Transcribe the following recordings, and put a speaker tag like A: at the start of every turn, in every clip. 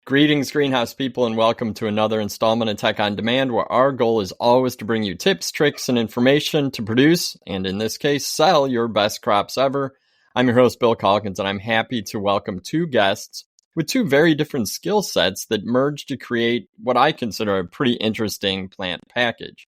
A: Greetings, greenhouse people, and welcome to another installment of Tech on Demand, where our goal is always to bring you tips, tricks, and information to produce, and in this case, sell your best crops ever. I'm your host, Bill Calkins, and I'm happy to welcome two guests with two very different skill sets that merge to create what I consider a pretty interesting plant package.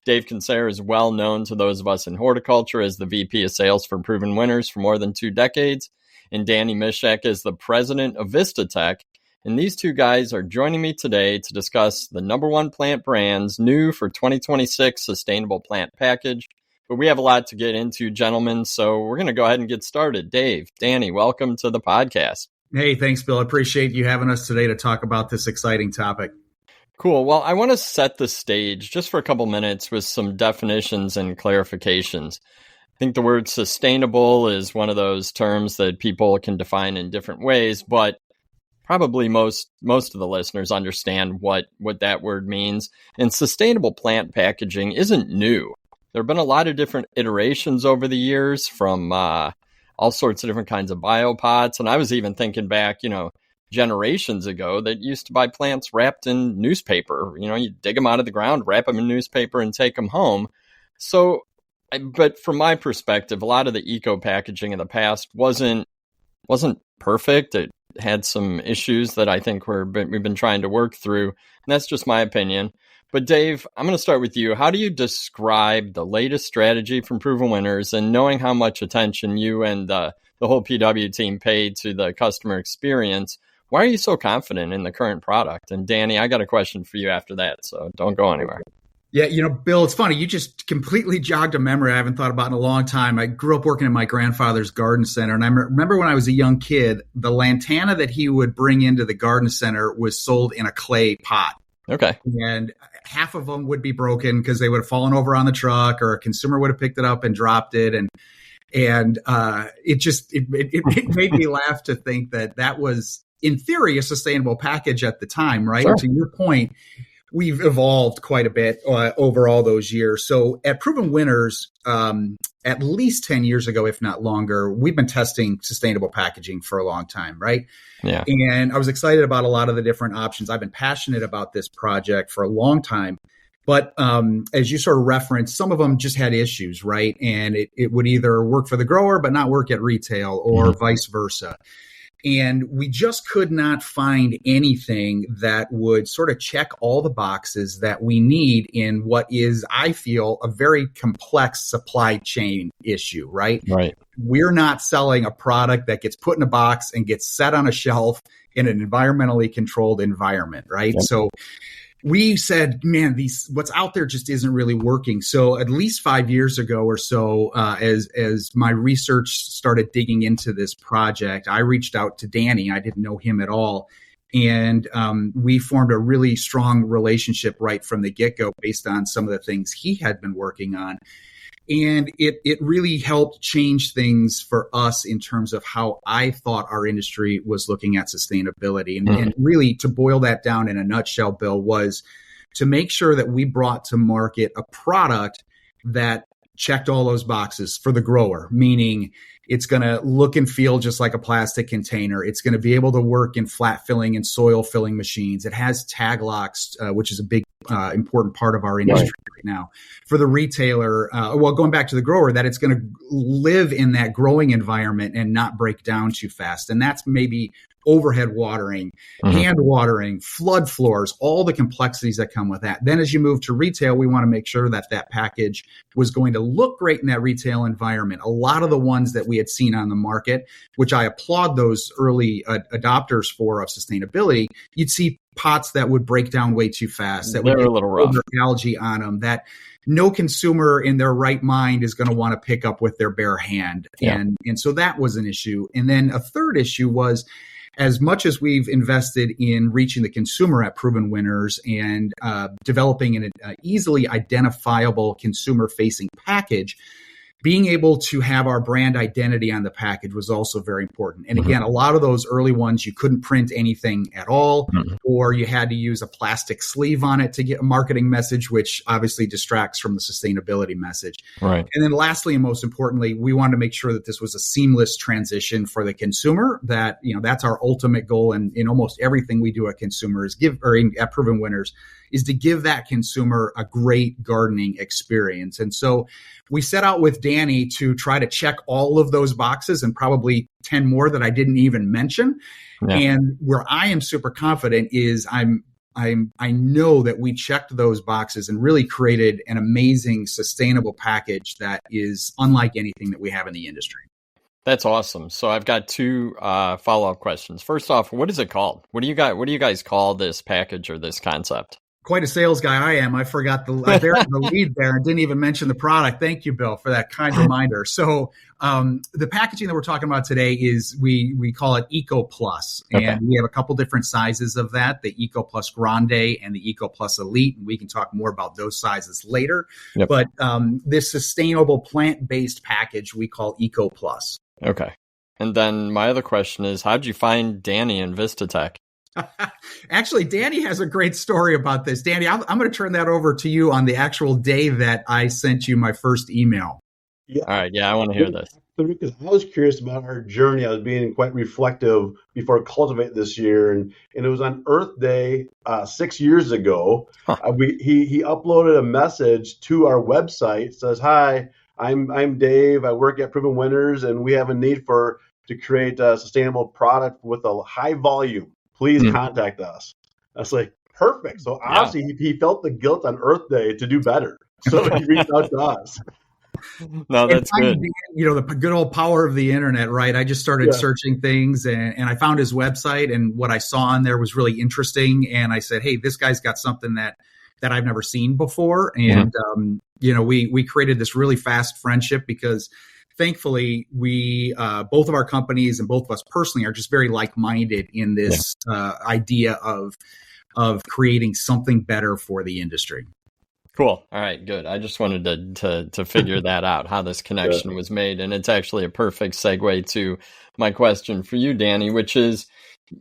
A: Dave Konsoer is well known to those of us in horticulture as the VP of Sales for Proven Winners for more than 2 decades, and Danny Mishek is the president of VistaTek. And these two guys are joining me today to discuss the number one plant brand's new for 2026 sustainable plant package. But we have a lot to get into, gentlemen, so we're going to go ahead and get started. Dave, Danny, welcome to the podcast.
B: Hey, thanks, Bill. I appreciate you having us today to talk about this exciting topic.
A: Cool. Well, I want to set the stage just for a couple minutes with some definitions and clarifications. I think the word sustainable is one of those terms that people can define in different ways, but probably most of the listeners understand what that word means. And sustainable plant packaging isn't new. There have been a lot of different iterations over the years from all sorts of different kinds of biopots. And I was even thinking back, generations ago that used to buy plants wrapped in newspaper. You dig them out of the ground, wrap them in newspaper, and take them home. But from my perspective, a lot of the eco packaging in the past wasn't perfect. It had some issues that I think we've been trying to work through. And that's just my opinion. But Dave, I'm going to start with you. How do you describe the latest strategy from Proven Winners, and knowing how much attention you and the whole PW team paid to the customer experience? Why are you so confident in the current product? And Danny, I got a question for you after that, so don't go anywhere.
B: Yeah, Bill, it's funny. You just completely jogged a memory I haven't thought about in a long time. I grew up working in my grandfather's garden center. And I remember when I was a young kid, the lantana that he would bring into the garden center was sold in a clay pot.
A: Okay.
B: And half of them would be broken because they would have fallen over on the truck, or a consumer would have picked it up and dropped it. And it made me laugh to think that was, in theory, a sustainable package at the time, right?
A: Sure.
B: To your point, we've evolved quite a bit over all those years. So at Proven Winners, at least 10 years ago, if not longer, we've been testing sustainable packaging for a long time, right?
A: Yeah.
B: And I was excited about a lot of the different options. I've been passionate about this project for a long time. But as you sort of referenced, some of them just had issues, right? And it would either work for the grower, but not work at retail, or vice versa. And we just could not find anything that would sort of check all the boxes that we need in what is, I feel, a very complex supply chain issue, right?
A: Right.
B: We're not selling a product that gets put in a box and gets set on a shelf in an environmentally controlled environment, right?
A: Yep.
B: So we said, man, what's out there just isn't really working. So at least 5 years ago or so, as my research started digging into this project, I reached out to Danny. I didn't know him at all. And we formed a really strong relationship right from the get-go based on some of the things he had been working on. And it really helped change things for us in terms of how I thought our industry was looking at sustainability. And really, to boil that down in a nutshell, Bill, was to make sure that we brought to market a product that checked all those boxes for the grower, meaning it's going to look and feel just like a plastic container. It's going to be able to work in flat filling and soil filling machines. It has tag locks, which is a big important part of our industry right now. For the retailer, going back to the grower, that it's going to live in that growing environment and not break down too fast. And that's maybe overhead watering, hand watering, flood floors, all the complexities that come with that. Then as you move to retail, we want to make sure that package was going to look great in that retail environment. A lot of the ones that we had seen on the market, which I applaud those early adopters for of sustainability, you'd see pots that would break down way too fast, that would get a little rough, algae on them, that no consumer in their right mind is going to want to pick up with their bare hand. Yeah. And so that was an issue. And then a third issue was, as much as we've invested in reaching the consumer at Proven Winners and developing an easily identifiable consumer-facing package, being able to have our brand identity on the package was also very important. And again, a lot of those early ones, you couldn't print anything at all, or you had to use a plastic sleeve on it to get a marketing message, which obviously distracts from the sustainability message.
A: Right.
B: And then lastly, and most importantly, we wanted to make sure that this was a seamless transition for the consumer, that, that's our ultimate goal. And in almost everything we do at Consumer is at Proven Winners, is to give that consumer a great gardening experience. And so we set out with Danny to try to check all of those boxes and probably 10 more that I didn't even mention. Yeah. And where I am super confident is I know that we checked those boxes and really created an amazing, sustainable package that is unlike anything that we have in the industry.
A: That's awesome. So I've got two follow-up questions. First off, what is it called? What do you guys call this package or this concept?
B: Quite a sales guy I am. I forgot the lead there and didn't even mention the product. Thank you, Bill, for that kind reminder. So the packaging that we're talking about today is we call it Eco Plus. And we have a couple different sizes of that, the Eco Plus Grande and the Eco Plus Elite. And we can talk more about those sizes later. Yep. But this sustainable plant-based package we call Eco Plus.
A: Okay. And then my other question is, how'd you find Danny and VistaTek?
B: Actually, Danny has a great story about this. Danny, I'm going to turn that over to you on the actual day that I sent you my first email.
A: Yeah. All right. Yeah, I want to hear this.
C: Because I was curious about our journey. I was being quite reflective before Cultivate this year. And it was on Earth Day 6 years ago. He uploaded a message to our website. Says, "Hi, I'm Dave. I work at Proven Winners, and we have a need to create a sustainable product with a high volume. Please contact us." I was like, perfect. So obviously he felt the guilt on Earth Day to do better. So he reached out to us.
A: No, that's good.
B: The good old power of the internet, right? I just started searching things and I found his website, and what I saw on there was really interesting. And I said, hey, this guy's got something that I've never seen before. And, we created this really fast friendship because thankfully, we both of our companies and both of us personally are just very like-minded in this idea of creating something better for the industry.
A: Cool. All right, good. I just wanted to figure that out, how this connection was made. And it's actually a perfect segue to my question for you, Danny, which is,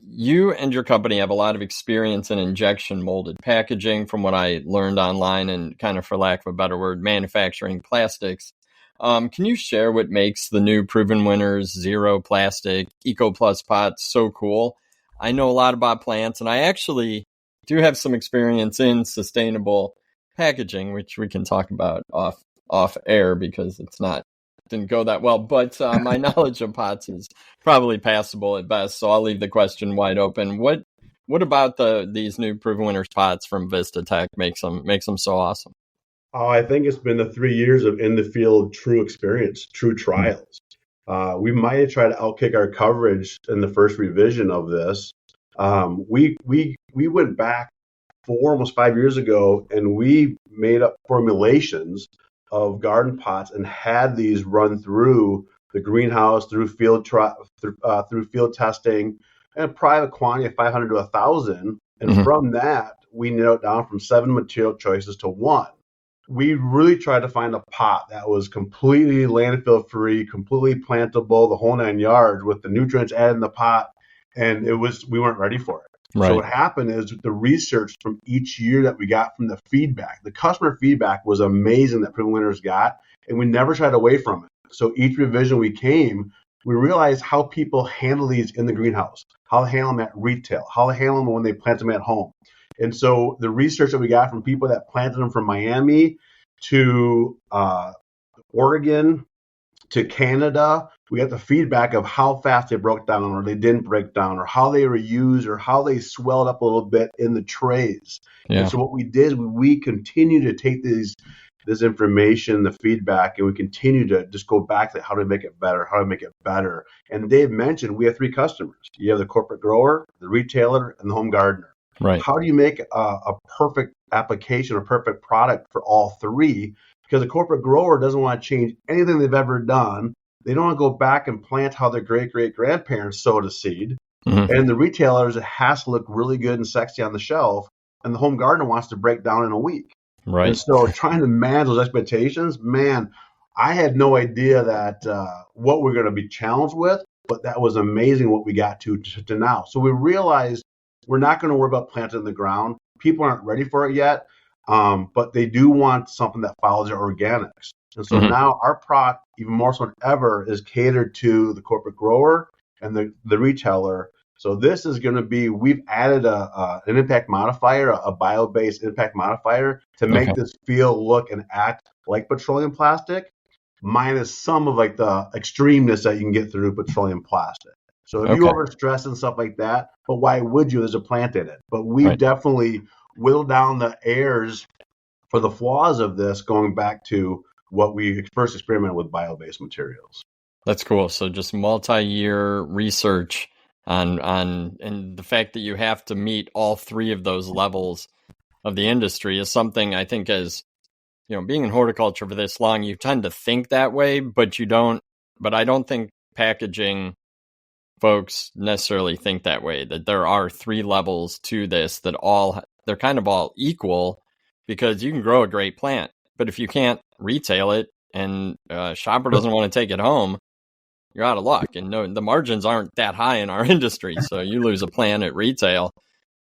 A: you and your company have a lot of experience in injection molded packaging, from what I learned online, and kind of, for lack of a better word, manufacturing plastics. Can you share what makes the new Proven Winners Zero Plastic Eco Plus pots so cool? I know a lot about plants, and I actually do have some experience in sustainable packaging, which we can talk about off air because didn't go that well. But my knowledge of pots is probably passable at best, so I'll leave the question wide open. What about these new Proven Winners pots from VistaTek makes them so awesome?
C: Oh, I think it's been the 3 years of in the field true experience, true trials. We might have tried to outkick our coverage in the first revision of this. We went back almost 5 years ago, and we made up formulations of garden pots and had these run through the greenhouse, through field testing, and probably a quantity of 500 to 1,000. And from that, we narrowed down from 7 material choices to 1. We really tried to find a pot that was completely landfill free, completely plantable, the whole 9 yards, with the nutrients added in the pot, and we weren't ready for it. Right. So what happened is the research from each year that we got from the feedback, the customer feedback was amazing that Proven Winners got, and we never shied away from it. So each revision we realized how people handle these in the greenhouse, how they handle them at retail, how they handle them when they plant them at home. And so the research that we got from people that planted them from Miami to Oregon to Canada, we got the feedback of how fast they broke down or they didn't break down, or how they were used, or how they swelled up a little bit in the trays. Yeah. And so what we did, we continue to take this information, the feedback, and we continue to just go back to how to make it better, And Dave mentioned we have 3 customers. You have the corporate grower, the retailer, and the home gardener.
A: Right.
C: How do you make a perfect application, a perfect product for all 3? Because a corporate grower doesn't want to change anything they've ever done. They don't want to go back and plant how their great-great-grandparents sowed a seed. And the retailers, it has to look really good and sexy on the shelf. And the home gardener wants to break down in a week.
A: Right.
C: And so trying to manage those expectations, man, I had no idea that what we're going to be challenged with, but that was amazing what we got to now. So we realized we're not going to worry about planting in the ground. People aren't ready for it yet, but they do want something that follows their organics. And so now our product, even more so than ever, is catered to the corporate grower and the retailer. So this is going to be, we've added an impact modifier, a bio-based impact modifier to make this feel, look, and act like petroleum plastic, minus some of like the extremeness that you can get through petroleum plastic. So if you overstress and stuff like that, but why would you? There's a plant in it. But we've definitely whittled down the errors for the flaws of this, going back to what we first experimented with bio-based materials.
A: That's cool. So just multi-year research on and the fact that you have to meet all three of those levels of the industry is something I think, as you know, being in horticulture for this long, you tend to think that way, but you don't. But I don't think packaging folks necessarily think that way, that there are three levels to this, that they're kind of all equal, because you can grow a great plant, but if you can't retail it and a shopper doesn't want to take it home, you're out of luck. And no, the margins aren't that high in our industry. So you lose a plant at retail,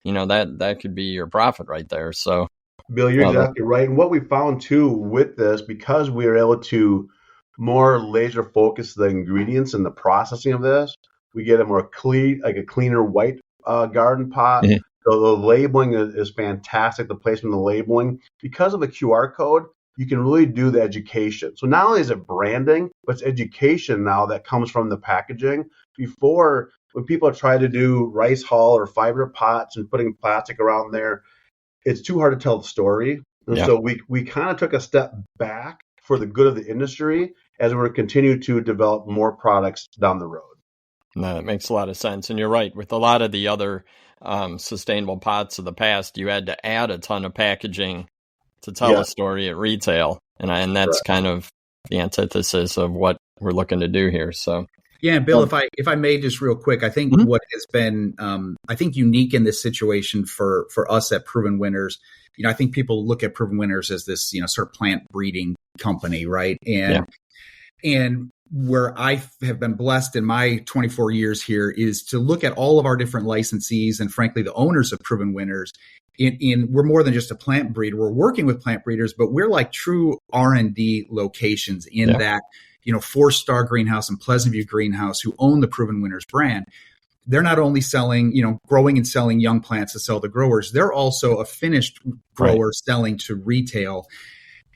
A: you know, that could be your profit right there. So
C: Bill, you're exactly right. And what we found too with this, because we were able to more laser focus the ingredients and the processing of this, we get a more clean, like a cleaner white garden pot. So the labeling is fantastic. The placement of the labeling, because of the QR code, you can really do the education. So not only is it branding, but it's education now that comes from the packaging. Before, when people try to do rice hull or fiber pots and putting plastic around there, it's too hard to tell the story. And so we kind of took a step back for the good of the industry as we're continue to develop more products down the road.
A: No, that makes a lot of sense. And you're right. With a lot of the other sustainable pots of the past, you had to add a ton of packaging to tell a story at retail. And that's kind of the antithesis of what we're looking to do here. So,
B: yeah, Bill, if I may just real quick, I think what has been, I think, unique in this situation for us at Proven Winners, you know, I think people look at Proven Winners as this, you know, sort of plant breeding company, right? And where I have been blessed in my 24 years here is to look at all of our different licensees and, frankly, the owners of Proven Winners. We're more than just a plant breeder. We're working with plant breeders, but we're like true R&D locations in that, you know, 4-Star Greenhouse and Pleasant View Greenhouse, who own the Proven Winners brand. They're not only selling, you know, growing and selling young plants to sell to growers, they're also a finished grower selling to retail.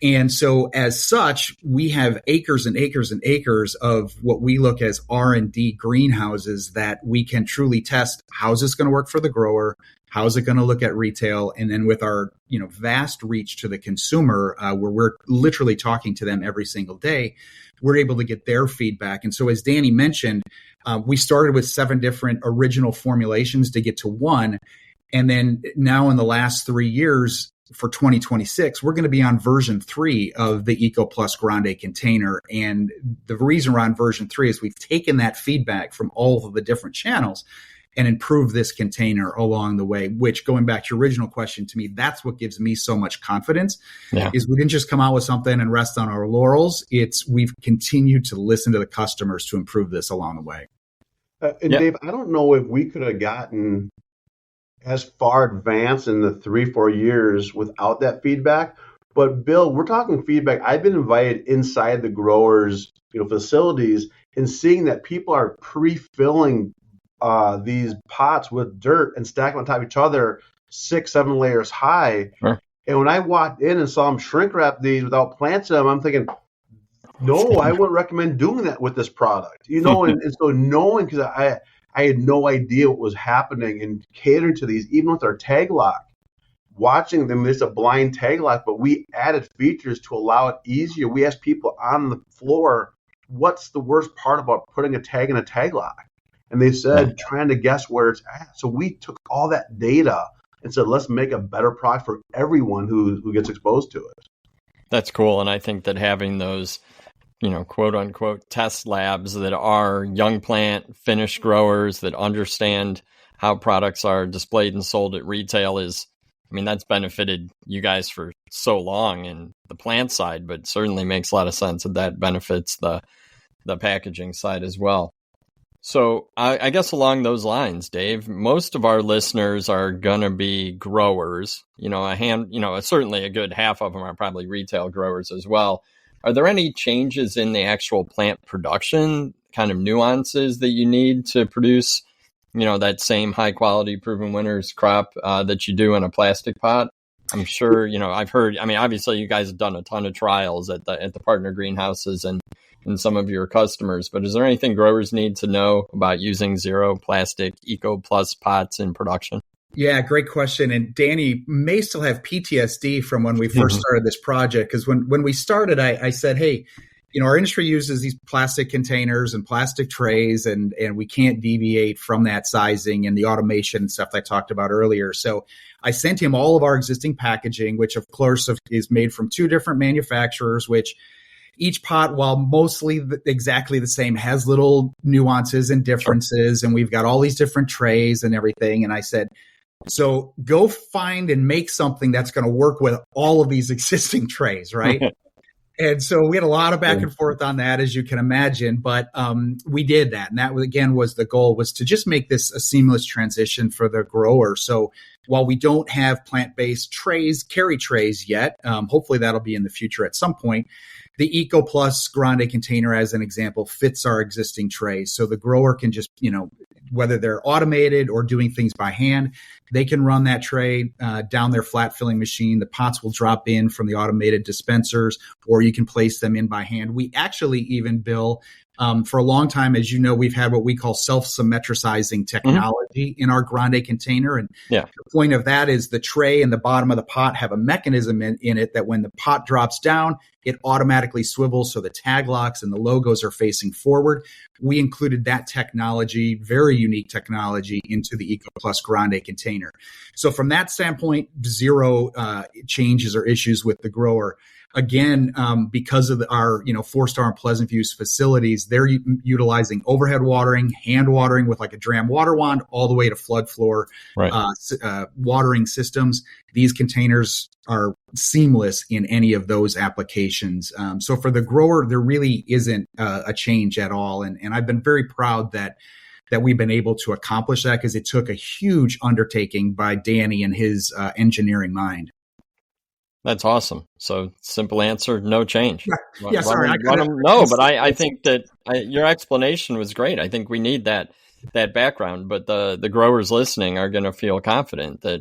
B: And so as such, we have acres and acres and acres of what we look as R&D greenhouses that we can truly test. How's this going to work for the grower? How's it going to look at retail? And then with our, you know, vast reach to the consumer, where we're literally talking to them every single day, we're able to get their feedback. And so as Danny mentioned, we started with 7 different original formulations to get to one. And then now in the last 3 years, for 2026, we're going to be on version 3 of the Eco Plus Grande container. And the reason we're on version 3 is we've taken that feedback from all of the different channels and improved this container along the way, which, going back to your original question, to me, that's what gives me so much confidence, is we didn't just come out with something and rest on our laurels. We've continued to listen to the customers to improve this along the way.
C: Dave, I don't know if we could have gotten as far advanced in the 3-4 years without that feedback. But Bill, we're talking feedback. I've been invited inside the growers, you know, facilities, and seeing that people are pre-filling these pots with dirt and stacking on top of each other 6-7 layers high. And when I walked in and saw them shrink wrap these without plants in them, I'm thinking, no, I wouldn't recommend doing that with this product. You know, and so knowing, because I had no idea what was happening, and catering to these, even with our tag lock, watching them, it's a blind tag lock, but we added features to allow it easier. We asked people on the floor, what's the worst part about putting a tag in a tag lock? And they said, trying to guess where it's at. So we took all that data and said, let's make a better product for everyone who gets exposed to it.
A: That's cool. And I think that having those, you know, quote unquote test labs that are young plant finished growers that understand how products are displayed and sold at retail is I mean, that's benefited you guys for so long in the plant side, but certainly makes a lot of sense that benefits the packaging side as well. So I guess along those lines, Dave, most of our listeners are going to be growers. Certainly a good half of them are probably retail growers as well. Are there any changes in the actual plant production, kind of nuances that you need to produce, that same high quality proven winners crop that you do in a plastic pot? I'm sure, I've heard, obviously you guys have done a ton of trials at the partner greenhouses and some of your customers, but is there anything growers need to know about using zero plastic Eco Plus pots in production?
B: Yeah, great question. And Danny may still have PTSD from when we first started this project, because when we started, I said, hey, our industry uses these plastic containers and plastic trays, and we can't deviate from that sizing and the automation and stuff I talked about earlier. So I sent him all of our existing packaging, which of course is made from 2 different manufacturers, which each pot, while mostly exactly the same, has little nuances and differences. And we've got all these different trays and everything. And I said, so go find and make something that's going to work with all of these existing trays, right? And so we had a lot of back and forth on that, as you can imagine, but we did that. And that, again, was the goal, was to just make this a seamless transition for the grower. So while we don't have plant-based trays, carry trays yet, hopefully that'll be in the future at some point, the Eco Plus Grande container, as an example, fits our existing trays. So the grower can just, whether they're automated or doing things by hand, they can run that tray down their flat filling machine. The pots will drop in from the automated dispensers, or you can place them in by hand. We actually even, Bill, for a long time, as you know, we've had what we call self-symmetricizing technology in our Grande container. And the point of that is the tray and the bottom of the pot have a mechanism in it that when the pot drops down, it automatically swivels so the tag locks and the logos are facing forward. We included that technology, very unique technology, into the Eco Plus Grande container. So from that standpoint, zero changes or issues with the grower. Again, because of our 4-star and Pleasant View's facilities, they're utilizing overhead watering, hand watering with like a Dram water wand, all the way to flood floor watering systems. These containers are seamless in any of those applications. So for the grower, there really isn't a change at all. And I've been very proud that we've been able to accomplish that, because it took a huge undertaking by Danny and his engineering mind.
A: That's awesome. So simple answer, no change.
B: Sorry.
A: I think that your explanation was great. I think we need that background, but the growers listening are going to feel confident that,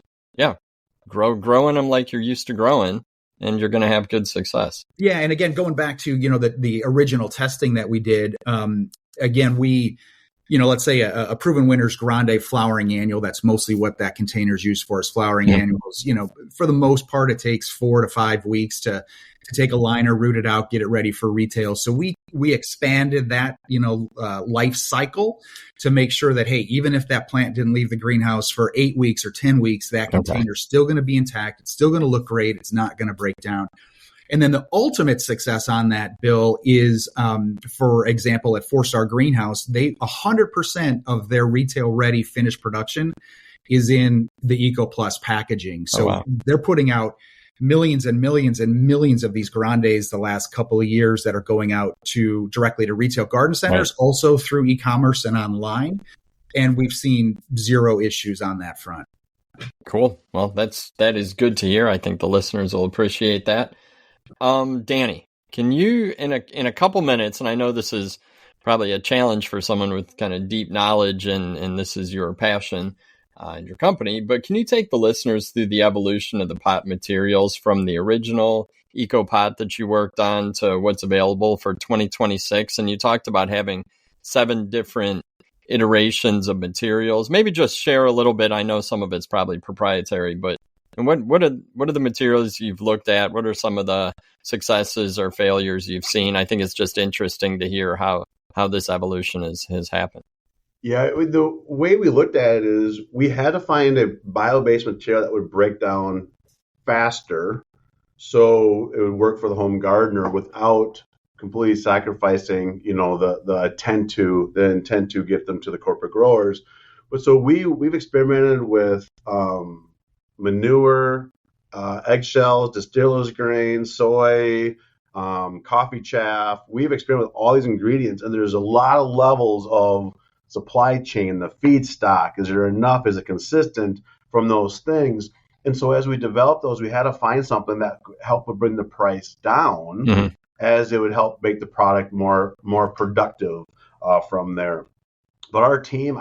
A: growing them like you're used to growing, and you're going to have good success.
B: Yeah. And again, going back to, the original testing that we did, again, we, let's say a proven winners Grande flowering annual, that's mostly what that container is used for, is flowering annuals. For the most part, it takes 4 to 5 weeks to take a liner, root it out, get it ready for retail. So we expanded that, life cycle to make sure that, hey, even if that plant didn't leave the greenhouse for 8 weeks or 10 weeks, that container is still going to be intact. It's still going to look great. It's not going to break down. And then the ultimate success on that, Bill, is, for example, at 4-Star Greenhouse, 100% of their retail ready finished production is in the Eco Plus packaging. So they're putting out millions and millions and millions of these Grandes the last couple of years that are going out directly to retail garden centers, also through e-commerce and online. And we've seen zero issues on that front.
A: Cool. Well, that is good to hear. I think the listeners will appreciate that. Danny, can you, in a couple minutes, and I know this is probably a challenge for someone with kind of deep knowledge, and this is your passion and your company, but can you take the listeners through the evolution of the pot materials from the original Eco Pot that you worked on to what's available for 2026? And you talked about having 7 different iterations of materials. Maybe just share a little bit. I know some of it's probably proprietary, but and what are the materials you've looked at? What are some of the successes or failures you've seen? I think it's just interesting to hear how this evolution has happened.
C: Yeah, the way we looked at it is we had to find a bio-based material that would break down faster, so it would work for the home gardener without completely sacrificing, the intent to get them to the corporate growers. But so we've experimented with manure, eggshells, distillers grain, soy, coffee chaff. We've experimented with all these ingredients, and there's a lot of levels of supply chain, the feedstock. Is there enough? Is it consistent from those things? And so as we developed those, we had to find something that helped bring the price down, as it would help make the product more productive from there. But our team,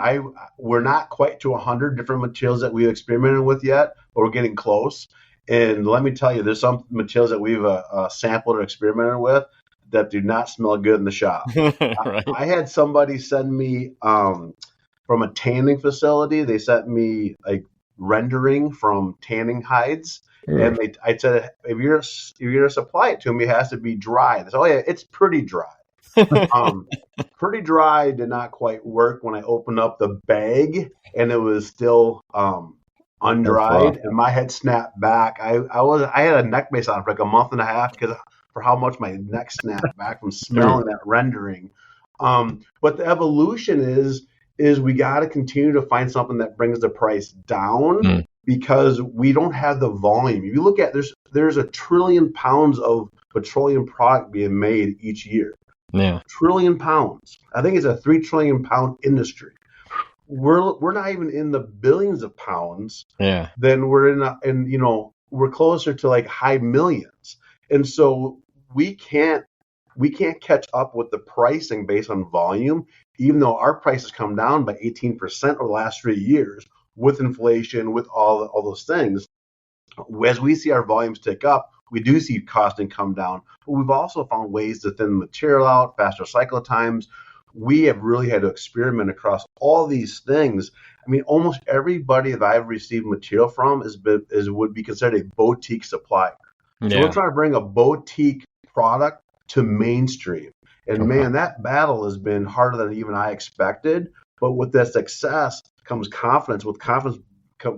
C: we're not quite to 100 different materials that we've experimented with yet, but we're getting close. And let me tell you, there's some materials that we've sampled or experimented with that do not smell good in the shop.
A: Right.
C: I had somebody send me from a tanning facility. They sent me like rendering from tanning hides, and I said, if you're gonna supply it to me, it has to be dry. They said, oh yeah, it's pretty dry. Pretty dry did not quite work when I opened up the bag and it was still undried, and my head snapped back. I had a neck brace on for like a month and a half because for how much my neck snapped back from smelling that rendering. But the evolution is we got to continue to find something that brings the price down because we don't have the volume. If you look at there's 1 trillion pounds of petroleum product being made each year.
A: Yeah.
C: 1 trillion pounds. I think it's a 3 trillion pound industry. We're not even in the billions of pounds.
A: Yeah.
C: Then we're we're closer to like high millions. And so we can't catch up with the pricing based on volume, even though our prices come down by 18% over the last 3 years with inflation, with all those things. As we see our volumes tick up, we do see costing come down, but we've also found ways to thin the material out, faster cycle times. We have really had to experiment across all these things. I mean, almost everybody that I've received material from would be considered a boutique supplier. So we're trying to bring a boutique product to mainstream. And man, that battle has been harder than even I expected. But with that success comes confidence. With confidence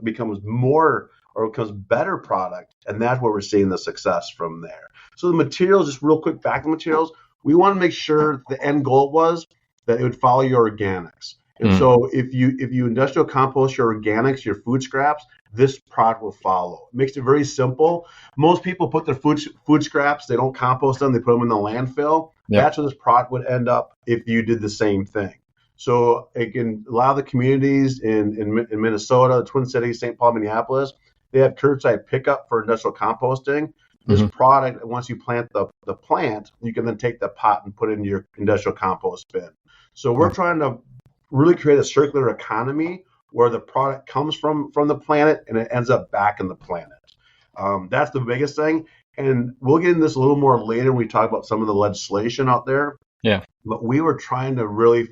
C: becomes better product. And that's where we're seeing the success from there. So the materials, just real quick, back to materials, we want to make sure the end goal was that it would follow your organics. And so if you industrial compost your organics, your food scraps, this product will follow. It makes it very simple. Most people put their food scraps, they don't compost them, they put them in the landfill. Yep. That's where this product would end up if you did the same thing. So in a lot of the communities in Minnesota, the Twin Cities, St. Paul, Minneapolis, they have curbside pickup for industrial composting. This product, once you plant the plant, you can then take the pot and put it in your industrial compost bin. So we're trying to really create a circular economy where the product comes from the planet and it ends up back in the planet. That's the biggest thing. And we'll get into this a little more later when we talk about some of the legislation out there.
A: Yeah.
C: But we were trying to really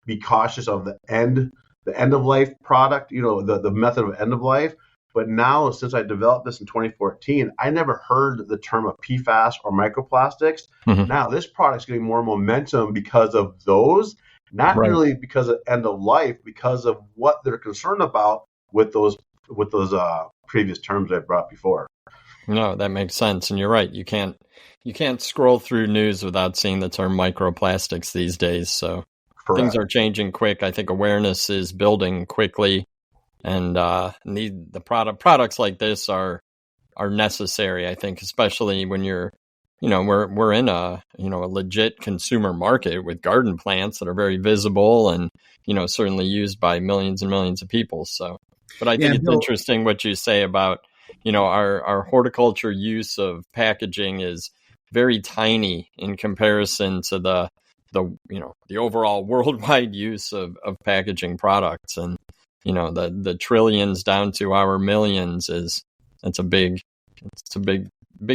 C: be cautious of the end of life product, the method of end of life. But now, since I developed this in 2014, I never heard the term of PFAS or microplastics. Now, this product's getting more momentum because of those, not really because of end of life, because of what they're concerned about with those previous terms I brought before.
A: No, that makes sense, and you're right. You can't scroll through news without seeing the term microplastics these days. So things are changing quick. I think awareness is building quickly. And the products like this are necessary, I think, especially when we're in a legit consumer market with garden plants that are very visible and certainly used by millions and millions of people. So, but I think it's interesting what you say about our horticulture use of packaging is very tiny in comparison to the overall worldwide use of packaging products. And the trillions down to our millions it's a big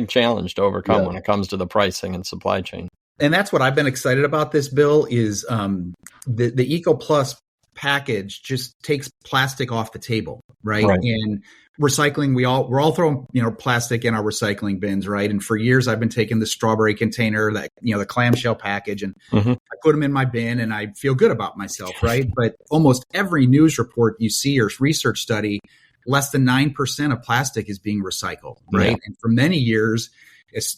A: challenge to overcome when it comes to the pricing and supply chain.
B: And that's what I've been excited about this, Bill, is the Eco Plus package just takes plastic off the table, right? And recycling, we're all throwing plastic in our recycling bins, right? And for years I've been taking the strawberry container, that the clamshell package, and I put them in my bin and I feel good about myself, right? But almost every news report you see or research study, less than 9% of plastic is being recycled, right? And for many years,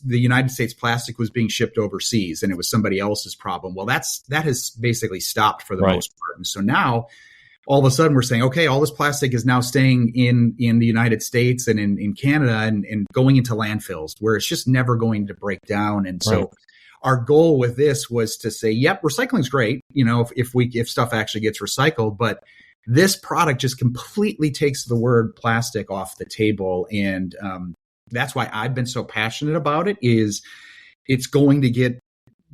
B: the United States plastic was being shipped overseas and it was somebody else's problem. Well, that has basically stopped for the most part. And so now all of a sudden we're saying, okay, all this plastic is now staying in the United States and in Canada and going into landfills where it's just never going to break down. And so our goal with this was to say, yep, recycling's great, if stuff actually gets recycled, but this product just completely takes the word plastic off the table. And that's why I've been so passionate about it. Is it's going to get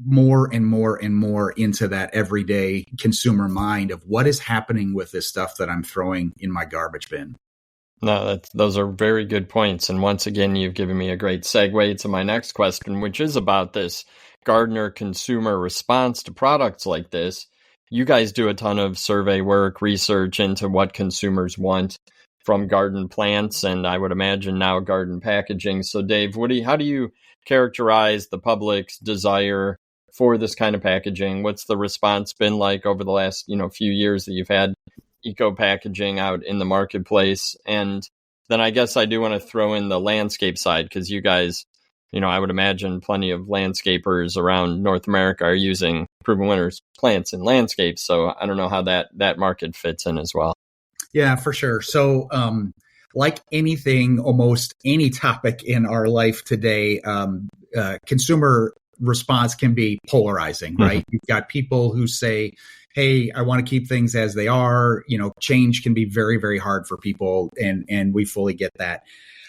B: more and more and more into that everyday consumer mind of what is happening with this stuff that I'm throwing in my garbage bin.
A: No, those are very good points. And once again, you've given me a great segue to my next question, which is about this gardener consumer response to products like this. You guys do a ton of survey work, research into what consumers want from garden plants, and I would imagine now garden packaging. So Dave, how do you characterize the public's desire for this kind of packaging? What's the response been like over the last, few years that you've had eco packaging out in the marketplace? And then I guess I do want to throw in the landscape side, because you guys, I would imagine plenty of landscapers around North America are using Proven Winners plants in landscapes. So I don't know how that market fits in as well.
B: Yeah, for sure. So like anything, almost any topic in our life today, consumer response can be polarizing, right? You've got people who say, hey, I want to keep things as they are. Change can be very, very hard for people, and we fully get that.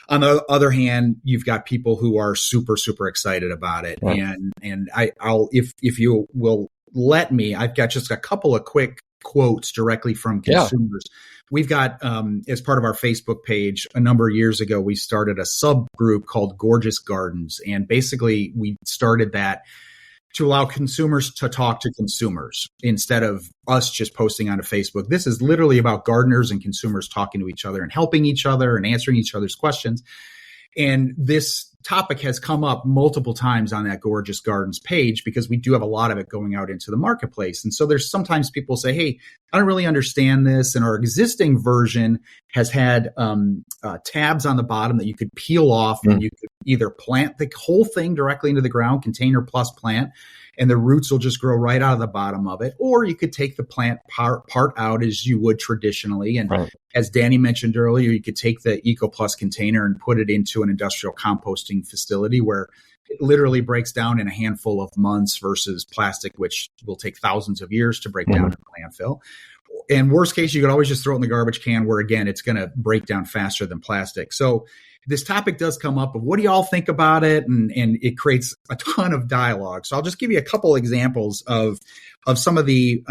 B: On the other hand, you've got people who are super, super excited about it. Right. And I'll, if you will let me, I've got just a couple of quick quotes directly from consumers. Yeah. We've got, as part of our Facebook page, a number of years ago, we started a subgroup called Gorgeous Gardens. And basically we started that to allow consumers to talk to consumers instead of us just posting onto Facebook. This is literally about gardeners and consumers talking to each other and helping each other and answering each other's questions. And this topic has come up multiple times on that Gorgeous Gardens page because we do have a lot of it going out into the marketplace. And so there's sometimes people say, hey, I don't really understand this. And our existing version has had tabs on the bottom that you could peel off and you could either plant the whole thing directly into the ground, container plus plant, and the roots will just grow right out of the bottom of it. Or you could take the plant part out as you would traditionally. And as Danny mentioned earlier, you could take the Eco Plus container and put it into an industrial composting facility where it literally breaks down in a handful of months versus plastic, which will take thousands of years to break down in a landfill. And worst case, you could always just throw it in the garbage can where, again, it's going to break down faster than plastic. So this topic does come up of what do y'all think about it? And it creates a ton of dialogue. So I'll just give you a couple examples of some of the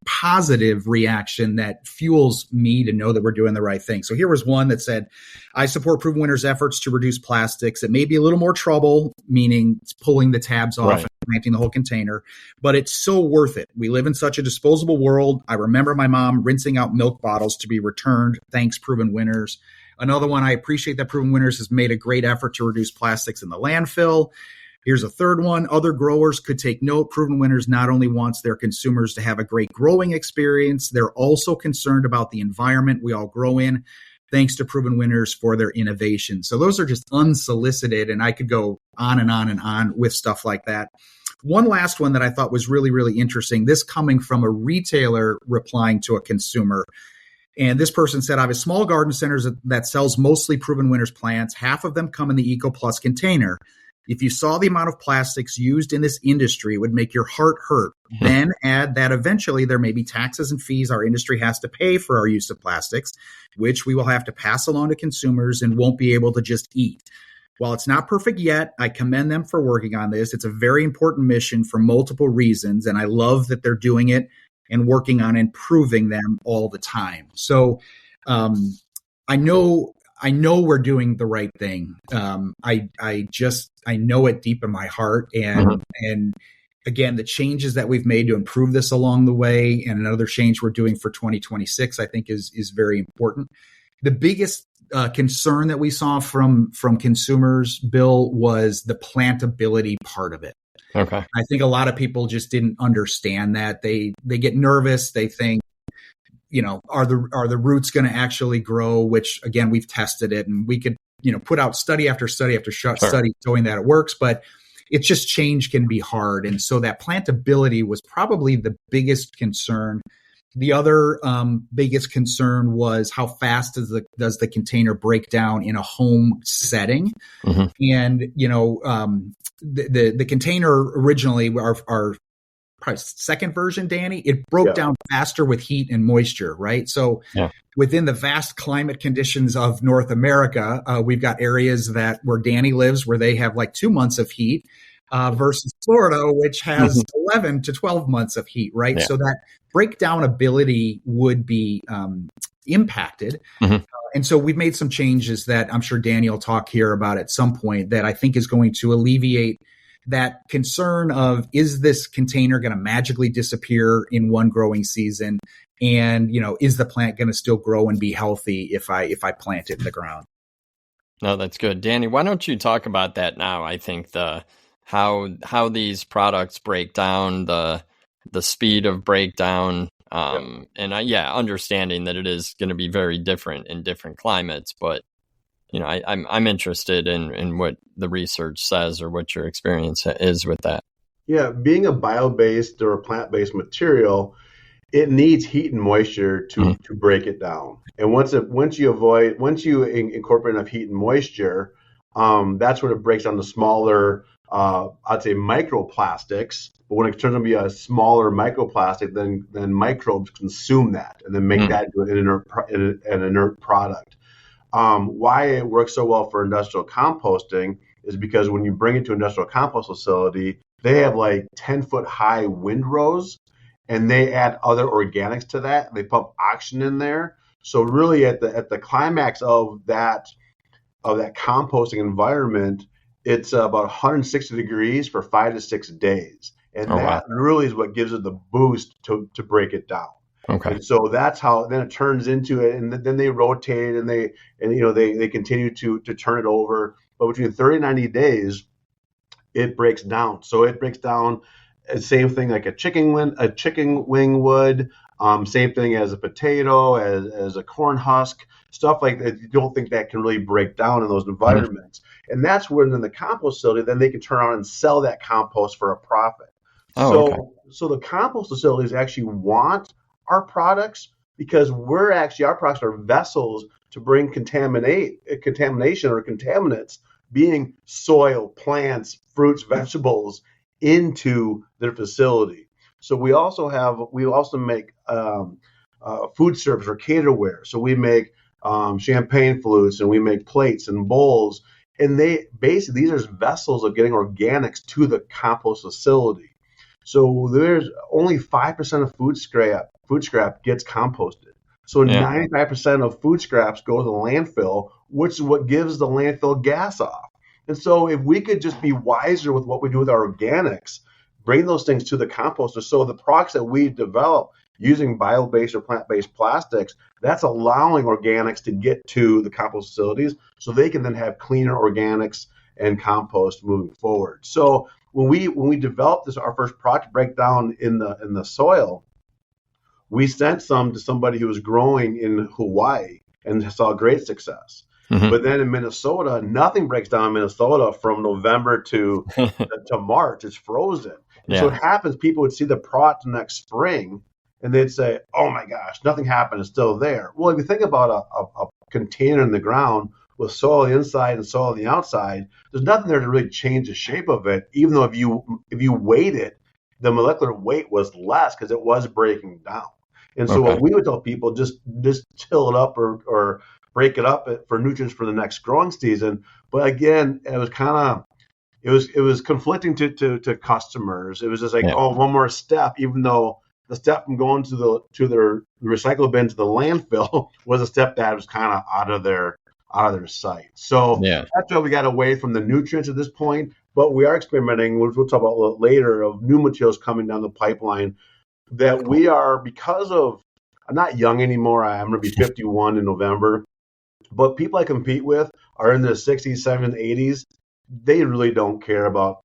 B: positive reaction that fuels me to know that we're doing the right thing. So here was one that said, I support Proven Winners' efforts to reduce plastics. It may be a little more trouble, meaning it's pulling the tabs off and planting the whole container, but it's so worth it. We live in such a disposable world. I remember my mom rinsing out milk bottles to be returned. Thanks, Proven Winners. Another one, I appreciate that Proven Winners has made a great effort to reduce plastics in the landfill. Here's a third one. Other growers could take note. Proven Winners not only wants their consumers to have a great growing experience, they're also concerned about the environment we all grow in. Thanks to Proven Winners for their innovation. So those are just unsolicited, and I could go on and on and on with stuff like that. One last one that I thought was really, really interesting, this coming from a retailer replying to a consumer. And this person said, I have a small garden center that sells mostly Proven Winners plants. Half of them come in the Eco Plus container. If you saw the amount of plastics used in this industry, it would make your heart hurt. Then add that eventually there may be taxes and fees our industry has to pay for our use of plastics, which we will have to pass along to consumers and won't be able to just eat. While it's not perfect yet, I commend them for working on this. It's a very important mission for multiple reasons, and I love that they're doing it and working on improving them all the time. So I know we're doing the right thing. I know it deep in my heart. And again, the changes that we've made to improve this along the way, and another change we're doing for 2026, I think is very important. The biggest concern that we saw from consumers, Bill, was the plantability part of it. Okay. I think a lot of people just didn't understand that. They get nervous. They think, are the roots going to actually grow? Which again, we've tested it, and we could, put out study after study after study showing that it works. But it's just change can be hard, and so that plantability was probably the biggest concern The other biggest concern was how fast does the container break down in a home setting?
A: Mm-hmm.
B: And the container originally, our second version, Danny, it broke down faster with heat and moisture, right? So within the vast climate conditions of North America, we've got areas where Danny lives where they have like 2 months of heat versus Florida, which has 11 to 12 months of heat, right? So that breakdown ability would be impacted. And so we've made some changes that I'm sure Danny will talk here about at some point that I think is going to alleviate that concern of, is this container going to magically disappear in one growing season? And, is the plant going to still grow and be healthy if I plant it in the ground?
A: No, that's good. Danny, why don't you talk about that now? I think how these products break down, the speed of breakdown, and understanding that it is going to be very different in different climates, but I'm interested in what the research says or what your experience is with that.
C: Yeah, being a bio-based or a plant-based material, it needs heat and moisture to break it down. And once you incorporate enough heat and moisture, that's when it breaks down to smaller, I'd say microplastics. But when it turns out to be a smaller microplastic, then microbes consume that and then make that into an inert product. Why it works so well for industrial composting is because when you bring it to an industrial compost facility, they have like 10-foot high windrows, and they add other organics to that. They pump oxygen in there. So really at the climax of that composting environment, it's about 160 degrees for 5 to 6 days. And really is what gives it the boost to break it down.
A: Okay.
C: And so that's how then it turns into it, and then they rotate and they continue to turn it over. But between 30 and 90 days, it breaks down. So it breaks down, same thing like a chicken wing would, same thing as a potato, as a corn husk, stuff like that. You don't think that can really break down in those environments. And that's when in the compost facility, then they can turn around and sell that compost for a profit. So the compost facilities actually want our products because our products are vessels to bring contamination or contaminants, being soil, plants, fruits, vegetables, into their facility. So we also make food service or caterware. So we make champagne flutes, and we make plates and bowls, and these are vessels of getting organics to the compost facility. So there's only 5% of food scrap gets composted. So 95% of food scraps go to the landfill, which is what gives the landfill gas off. And so if we could just be wiser with what we do with our organics, bring those things to the composter. So the products that we develop using bio-based or plant-based plastics, that's allowing organics to get to the compost facilities so they can then have cleaner organics and compost moving forward. So when we developed our first product breakdown in the soil, we sent some to somebody who was growing in Hawaii and saw great success. But then in Minnesota, nothing breaks down in Minnesota from November to March. It's frozen. So it happens, people would see the product next spring and they'd say, oh my gosh, nothing happened. It's still there. Well, if you think about a container in the ground with soil on the inside and soil on the outside, there's nothing there to really change the shape of it, even though if you weighed it, the molecular weight was less because it was breaking down. And so what we would tell people, just till it up or break it up for nutrients for the next growing season. But again, it was conflicting to customers. It was just like, one more step, even though the step from going to the recycle bin to the landfill was a step that was kind of out of their sight. So that's why we got away from the nutrients at this point. But we are experimenting, which we'll talk about a little later, of new materials coming down the pipeline that we are, because of, I'm not young anymore. I'm going to be 51 in November. But people I compete with are in their 60s, 70s, 80s. They really don't care about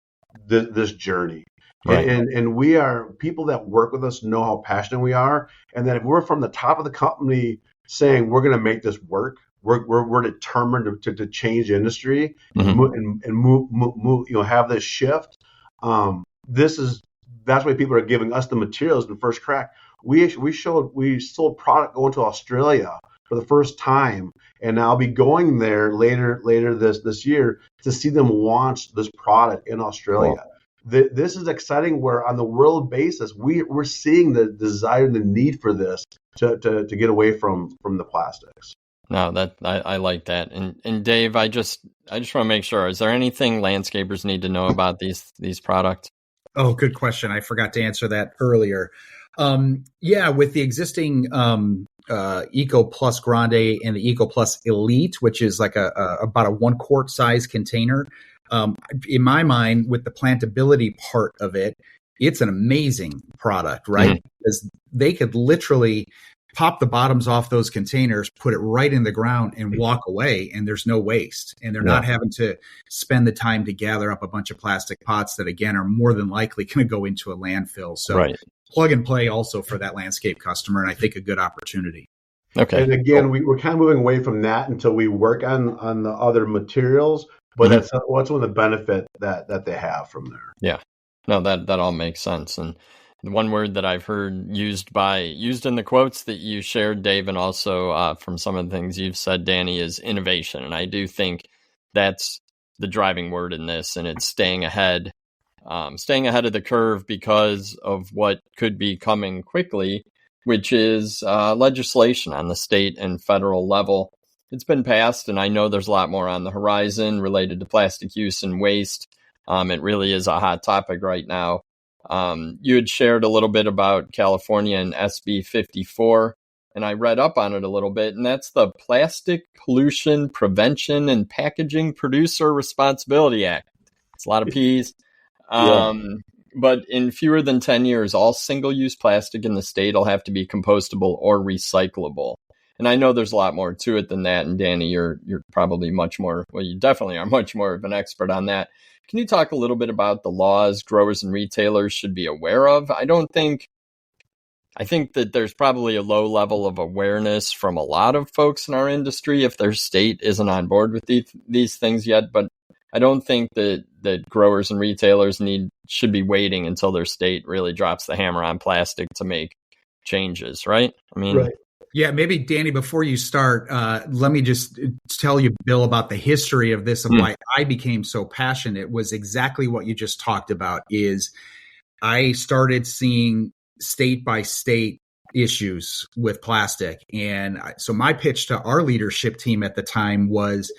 C: this journey. Right. And we are, people that work with us know how passionate we are. And that if we're from the top of the company saying we're going to make this work, we're determined to change the industry and move, have this shift. That's why people are giving us the materials in the first crack. we sold product going to Australia for the first time, and I'll be going there later this year to see them launch this product in Australia.
A: Cool.
C: This is exciting. Where on the world basis, we're seeing the desire, the need for this to get away from the plastics.
A: No, that I like that. And Dave, I just want to make sure, is there anything landscapers need to know about these products?
B: Oh, good question. I forgot to answer that earlier. With the existing Eco Plus Grande and the Eco Plus Elite, which is like about a 1 quart size container, in my mind, with the plantability part of it, it's an amazing product, right? Mm-hmm. Because they could literally pop the bottoms off those containers, put it right in the ground and walk away, and there's no waste. And they're not having to spend the time to gather up a bunch of plastic pots that, again, are more than likely going to go into a landfill. So plug and play also for that landscape customer, and I think a good opportunity.
C: Okay. And again, we're kind of moving away from that until we work on the other materials, but that's one of the benefit that they have from there.
A: Yeah. No, that all makes sense. And the one word that I've heard used in the quotes that you shared, Dave, and also from some of the things you've said, Danny, is innovation. And I do think that's the driving word in this, and it's staying ahead of the curve because of what could be coming quickly, which is legislation on the state and federal level. It's been passed, and I know there's a lot more on the horizon related to plastic use and waste. It really is a hot topic right now. You had shared a little bit about California and SB 54, and I read up on it a little bit, and that's the Plastic Pollution Prevention and Packaging Producer Responsibility Act. It's a lot of P's. But in fewer than 10 years, all single-use plastic in the state will have to be compostable or recyclable. And I know there's a lot more to it than that. And Danny, you're probably much more, well, you definitely are much more of an expert on that. Can you talk a little bit about the laws growers and retailers should be aware of? I think that there's probably a low level of awareness from a lot of folks in our industry if their state isn't on board with these things yet. But I don't think that growers and retailers should be waiting until their state really drops the hammer on plastic to make changes, right? I mean,
B: right. Yeah, maybe, Danny, before you start, let me just tell you, Bill, about the history of this and why I became so passionate. It was exactly what you just talked about. Is I started seeing state by state issues with plastic. And so my pitch to our leadership team at the time was,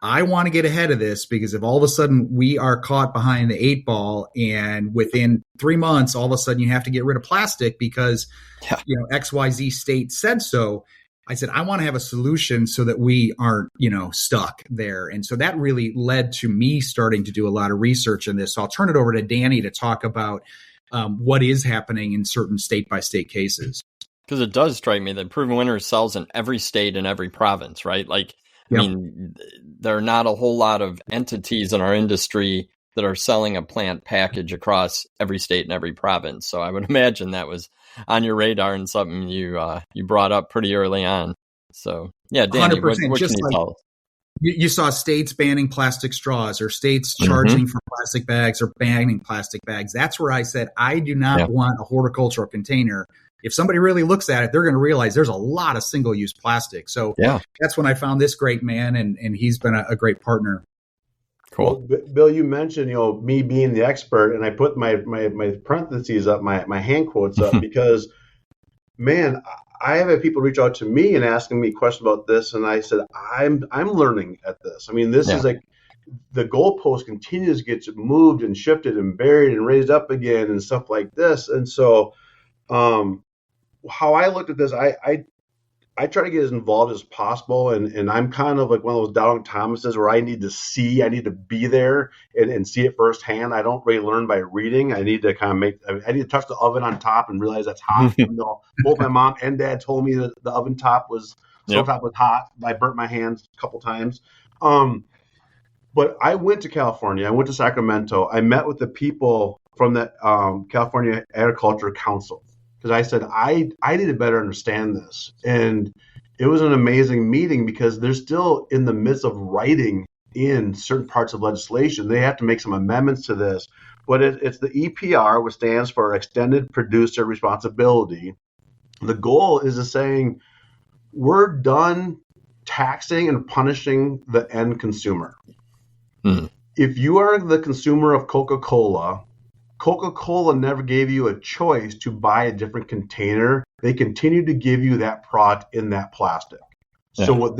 B: I want to get ahead of this, because if all of a sudden we are caught behind the 8 ball and within 3 months, all of a sudden you have to get rid of plastic because, XYZ state said so. I said, I want to have a solution so that we aren't, stuck there. And so that really led to me starting to do a lot of research in this. So I'll turn it over to Danny to talk about what is happening in certain state by state cases.
A: Because it does strike me that Proven Winner sells in every state and every province, right? Like, I mean, there are not a whole lot of entities in our industry that are selling a plant package across every state and every province. So I would imagine that was on your radar and something you brought up pretty early on. So, yeah, Danny, what can you tell us?
B: You saw states banning plastic straws or states charging for plastic bags or banning plastic bags. That's where I said, I do not want a horticultural container. If somebody really looks at it, they're going to realize there's a lot of single-use plastic. So that's when I found this great man, and he's been a great partner.
A: Cool.
C: Well, Bill, you mentioned, me being the expert, and I put my parentheses up, my hand quotes up, because, man, I have had people reach out to me and asking me questions about this, and I said, I'm learning at this. I mean, this is like the goalpost continues to get moved and shifted and buried and raised up again and stuff like this. And so how I looked at this, I try to get as involved as possible, and I'm kind of like one of those Doubting Thomases where I need to be there and see it firsthand. I don't really learn by reading. I need to I need to touch the oven on top and realize that's hot. Both my mom and dad told me that the oven top was hot. I burnt my hands a couple times. But I went to California. I went to Sacramento. I met with the people from the California Agriculture Council, because I said, I need to better understand this. And it was an amazing meeting, because they're still in the midst of writing in certain parts of legislation. They have to make some amendments to this. But it's the EPR, which stands for Extended Producer Responsibility. The goal is to saying we're done taxing and punishing the end consumer.
A: Mm.
C: If you are the consumer of Coca-Cola, Coca-Cola never gave you a choice to buy a different container. They continue to give you that product in that plastic.
A: Yeah.
C: So what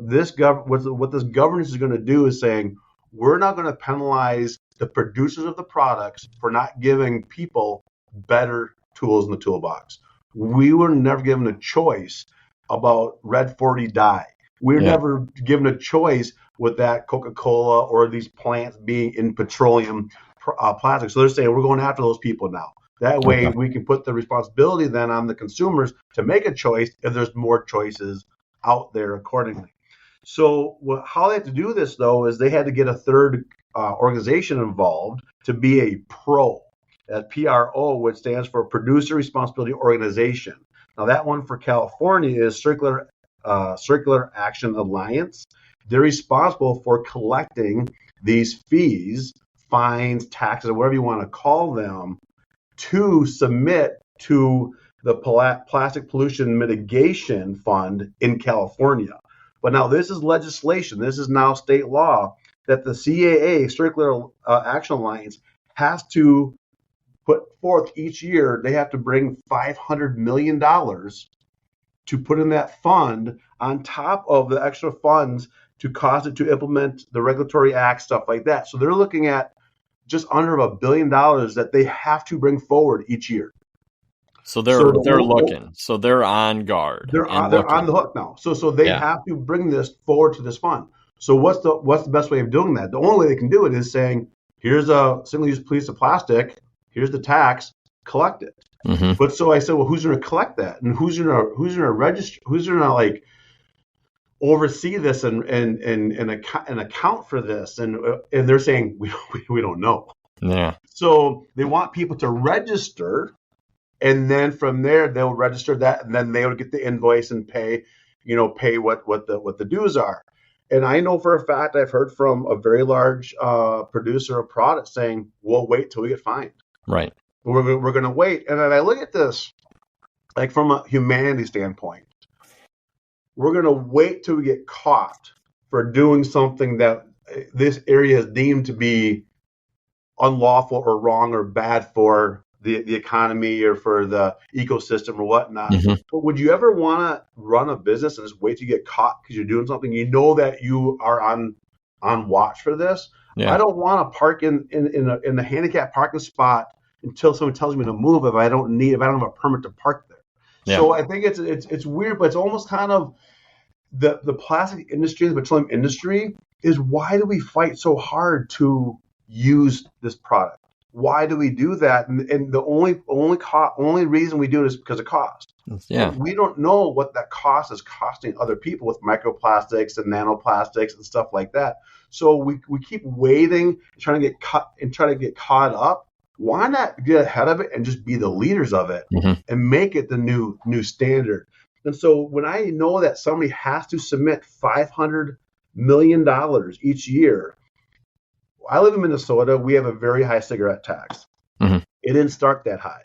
C: this governance is going to do is saying we're not going to penalize the producers of the products for not giving people better tools in the toolbox. We were never given a choice about Red 40 dye. We were never given a choice with that Coca-Cola or these plants being in petroleum plastic. So they're saying we're going after those people now. That way we can put the responsibility then on the consumers to make a choice if there's more choices out there accordingly. So how they have to do this, though, is they had to get a third organization involved to be a PRO, that PRO, which stands for Producer Responsibility Organization. Now, that one for California is Circular Action Alliance. They're responsible for collecting these fees, fines, taxes, or whatever you want to call them, to submit to the Plastic Pollution Mitigation Fund in California. But now this is legislation. This is now state law that the CAA, Circular Action Alliance, has to put forth each year. They have to bring $500 million to put in that fund on top of the extra funds to cause it to implement the regulatory act, stuff like that. So they're looking at just under $1 billion that they have to bring forward each year.
A: So they're looking. So they're on guard.
C: They're on the hook now. So they have to bring this forward to this fund. So what's the best way of doing that? The only way they can do it is saying, here's a single-use piece of plastic, here's the tax, collect it.
A: Mm-hmm.
C: But so I said, well, who's going to collect that, and who's going to register? Who's going to like oversee this and account for this? And they're saying we don't know.
A: Yeah.
C: So they want people to register, and then from there they'll register that, and then they'll get the invoice and pay what the dues are. And I know for a fact I've heard from a very large producer of products saying, we'll wait till we get fined.
A: Right.
C: We're going to wait. And then I look at this like from a humanity standpoint. We're going to wait till we get caught for doing something that this area is deemed to be unlawful or wrong or bad for the economy or for the ecosystem or whatnot.
A: Mm-hmm.
C: But would you ever want to run a business and just wait to get caught because you're doing something you know that you are on watch for this?
A: Yeah.
C: I don't want to park in a handicapped parking spot until someone tells me to move if I don't have a permit to park there.
A: Yeah.
C: So I think it's weird, but it's almost kind of the plastic industry, the petroleum industry, is why do we fight so hard to use this product? Why do we do that? And the only reason we do it is because of cost.
A: Yeah.
C: We don't know what that cost is costing other people with microplastics and nanoplastics and stuff like that. So we keep waiting, trying to get caught up. Why not get ahead of it and just be the leaders of it and make it the new standard? And so when I know that somebody has to submit $500 million each year, I live in Minnesota. We have a very high cigarette tax.
A: Mm-hmm.
C: It didn't start that high.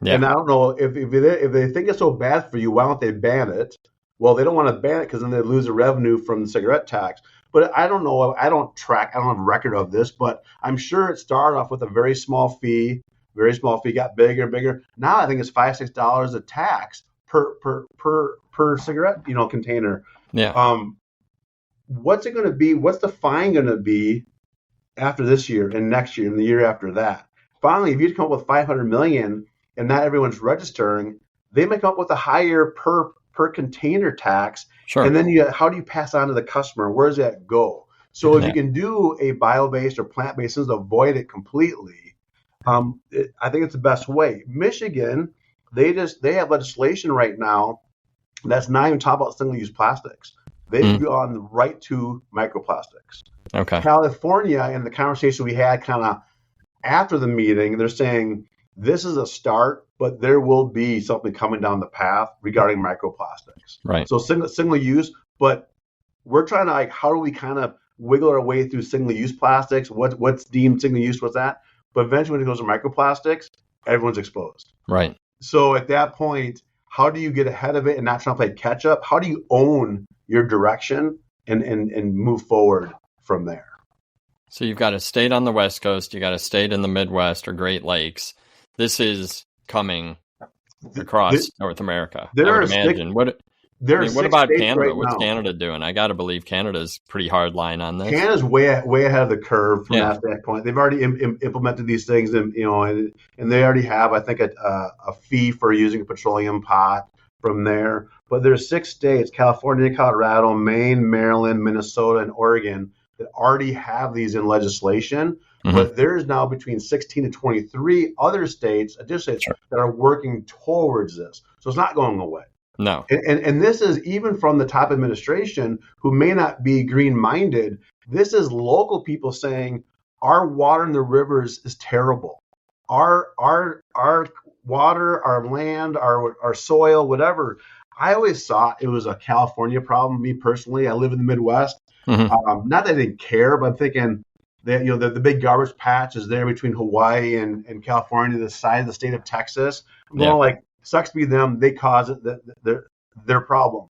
C: Yeah. And I don't know if they think it's so bad for you, why don't they ban it? Well, they don't want to ban it because then they lose the revenue from the cigarette tax. But I don't know. I don't have a record of this, but I'm sure it started off with a very small fee, got bigger and bigger. Now I think it's $5-6 a tax per cigarette, container.
A: Yeah.
C: What's it going to be? What's the fine going to be after this year and next year and the year after that? Finally, if you come up with $500 million and not everyone's registering, they may come up with a higher per container tax.
A: Sure.
C: And then how do you pass on to the customer? Where does that go? So if you can do a bio-based or plant-based, to avoid it completely, I think it's the best way. Michigan, they have legislation right now that's not even talking about single-use plastics. They've gone right to microplastics.
A: Okay.
C: California, in the conversation we had kind of after the meeting, they're saying this is a start, but there will be something coming down the path regarding microplastics.
A: Right.
C: So single use, but we're trying to how do we kind of wiggle our way through single use plastics? What's deemed single use? What's that? But eventually, when it goes to microplastics, everyone's exposed.
A: Right.
C: So at that point, How do you get ahead of it and not try to play catch up? How do you own your direction and move forward from there?
A: So you've got a state on the West Coast, you got a state in the Midwest or Great Lakes. This is coming across North America, I would imagine. What about Canada?
C: Right
A: What's
C: now.
A: Canada doing? I got to believe Canada's pretty hard line on this.
C: Canada's way ahead of the curve from that standpoint. They've already implemented these things, and they already have, I think, a fee for using a petroleum pot from there. But there's 6 states: California, Colorado, Maine, Maryland, Minnesota, and Oregon, that already have these in legislation. Mm-hmm. But there's now between 16 and 23 other states, additional states, that are working towards this. So it's not going away.
A: No.
C: And this is even from the top administration, who may not be green-minded. This is local people saying, our water in the rivers is terrible. Our water, our land, our soil, whatever. I always thought it was a California problem. Me personally, I live in the Midwest. Mm-hmm. Not that I didn't care, but I'm thinking that the big garbage patch is there between Hawaii and California, the side of the state of Texas. I'm going like, sucks to be them. They cause it. Their problem.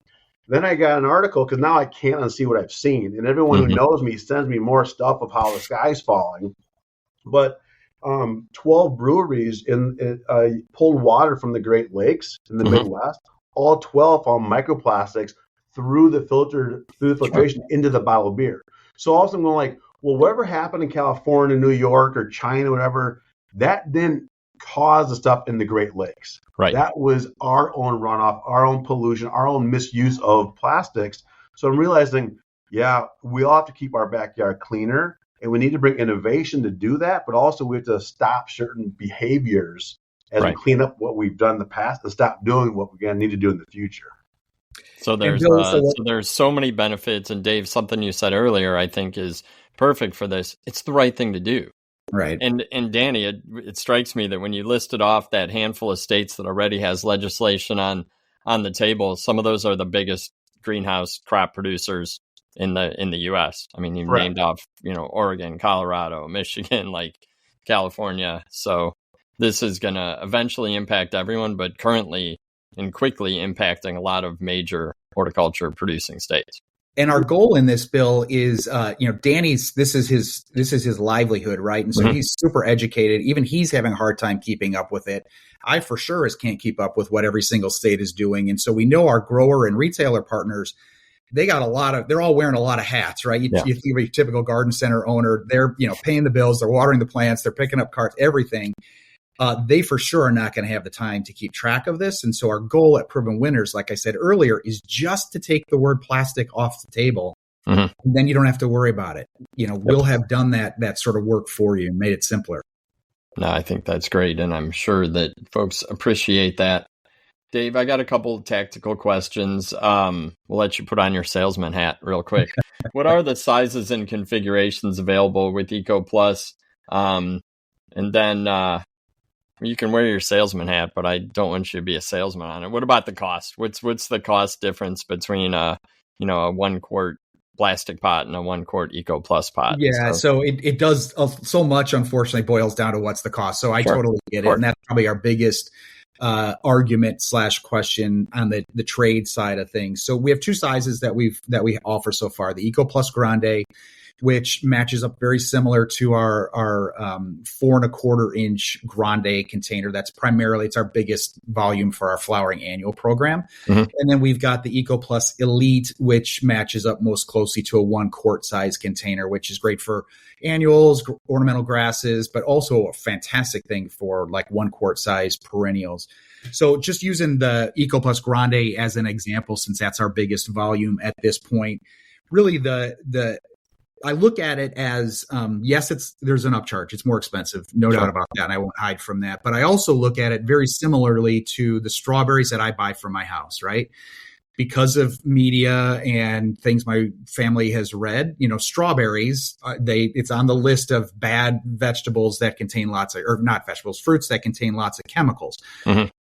C: Then I got an article, because now I can't unsee what I've seen, and everyone who knows me sends me more stuff of how the sky's falling. But 12 breweries pulled water from the Great Lakes in the Midwest. All 12 found microplastics through the filtration into the bottled beer. So also I'm going like, well, whatever happened in California, New York, or China, whatever, that didn't cause the stuff in the Great Lakes.
A: Right.
C: That was our own runoff, our own pollution, our own misuse of plastics. So I'm realizing, we all have to keep our backyard cleaner, and we need to bring innovation to do that. But also we have to stop certain behaviors as we clean up what we've done in the past, and stop doing what we're going to need to do in the future.
A: So there's so many benefits. And Dave, something you said earlier, I think is perfect for this. It's the right thing to do.
B: Right.
A: And Danny, it strikes me that when you listed off that handful of states that already has legislation on the table, some of those are the biggest greenhouse crop producers in the U.S. I mean, you named off, Oregon, Colorado, Michigan, like California. So this is going to eventually impact everyone, but currently and quickly impacting a lot of major horticulture producing states.
B: And our goal in this, Bill, is, Danny's, this is his livelihood, right? And so he's super educated. Even he's having a hard time keeping up with it. I for sure can't keep up with what every single state is doing. And so we know our grower and retailer partners, they're all wearing a lot of hats, right? You think of a typical garden center owner, they're, paying the bills, they're watering the plants, they're picking up carts, everything. They for sure are not going to have the time to keep track of this. And so our goal at Proven Winners, like I said earlier, is just to take the word plastic off the table. And then you don't have to worry about it. We'll have done that sort of work for you and made it simpler.
A: No, I think that's great. And I'm sure that folks appreciate that. Dave, I got a couple of tactical questions. We'll let you put on your salesman hat real quick. What are the sizes and configurations available with Eco Plus? And then, you can wear your salesman hat, but I don't want you to be a salesman on it. What about the cost? What's the cost difference between a 1 quart plastic pot and a 1 quart Eco Plus pot?
B: Yeah, so it does so much, unfortunately, boils down to what's the cost. So I totally get it. And that's probably our biggest argument / question on the trade side of things. So we have 2 sizes that we offer so far: the Eco Plus Grande, which matches up very similar to our 4¼ inch Grande container. That's primarily, it's our biggest volume for our flowering annual program. And then we've got the Eco Plus Elite, which matches up most closely to a 1 quart size container, which is great for annuals, ornamental grasses, but also a fantastic thing for like 1 quart size perennials. So just using the Eco Plus Grande as an example, since that's our biggest volume at this point, really I look at it as, yes, there's an upcharge. It's more expensive, no doubt about that. And I won't hide from that. But I also look at it very similarly to the strawberries that I buy for my house, right? Because of media and things my family has read, strawberries, it's on the list of bad vegetables that contain fruits that contain lots of chemicals.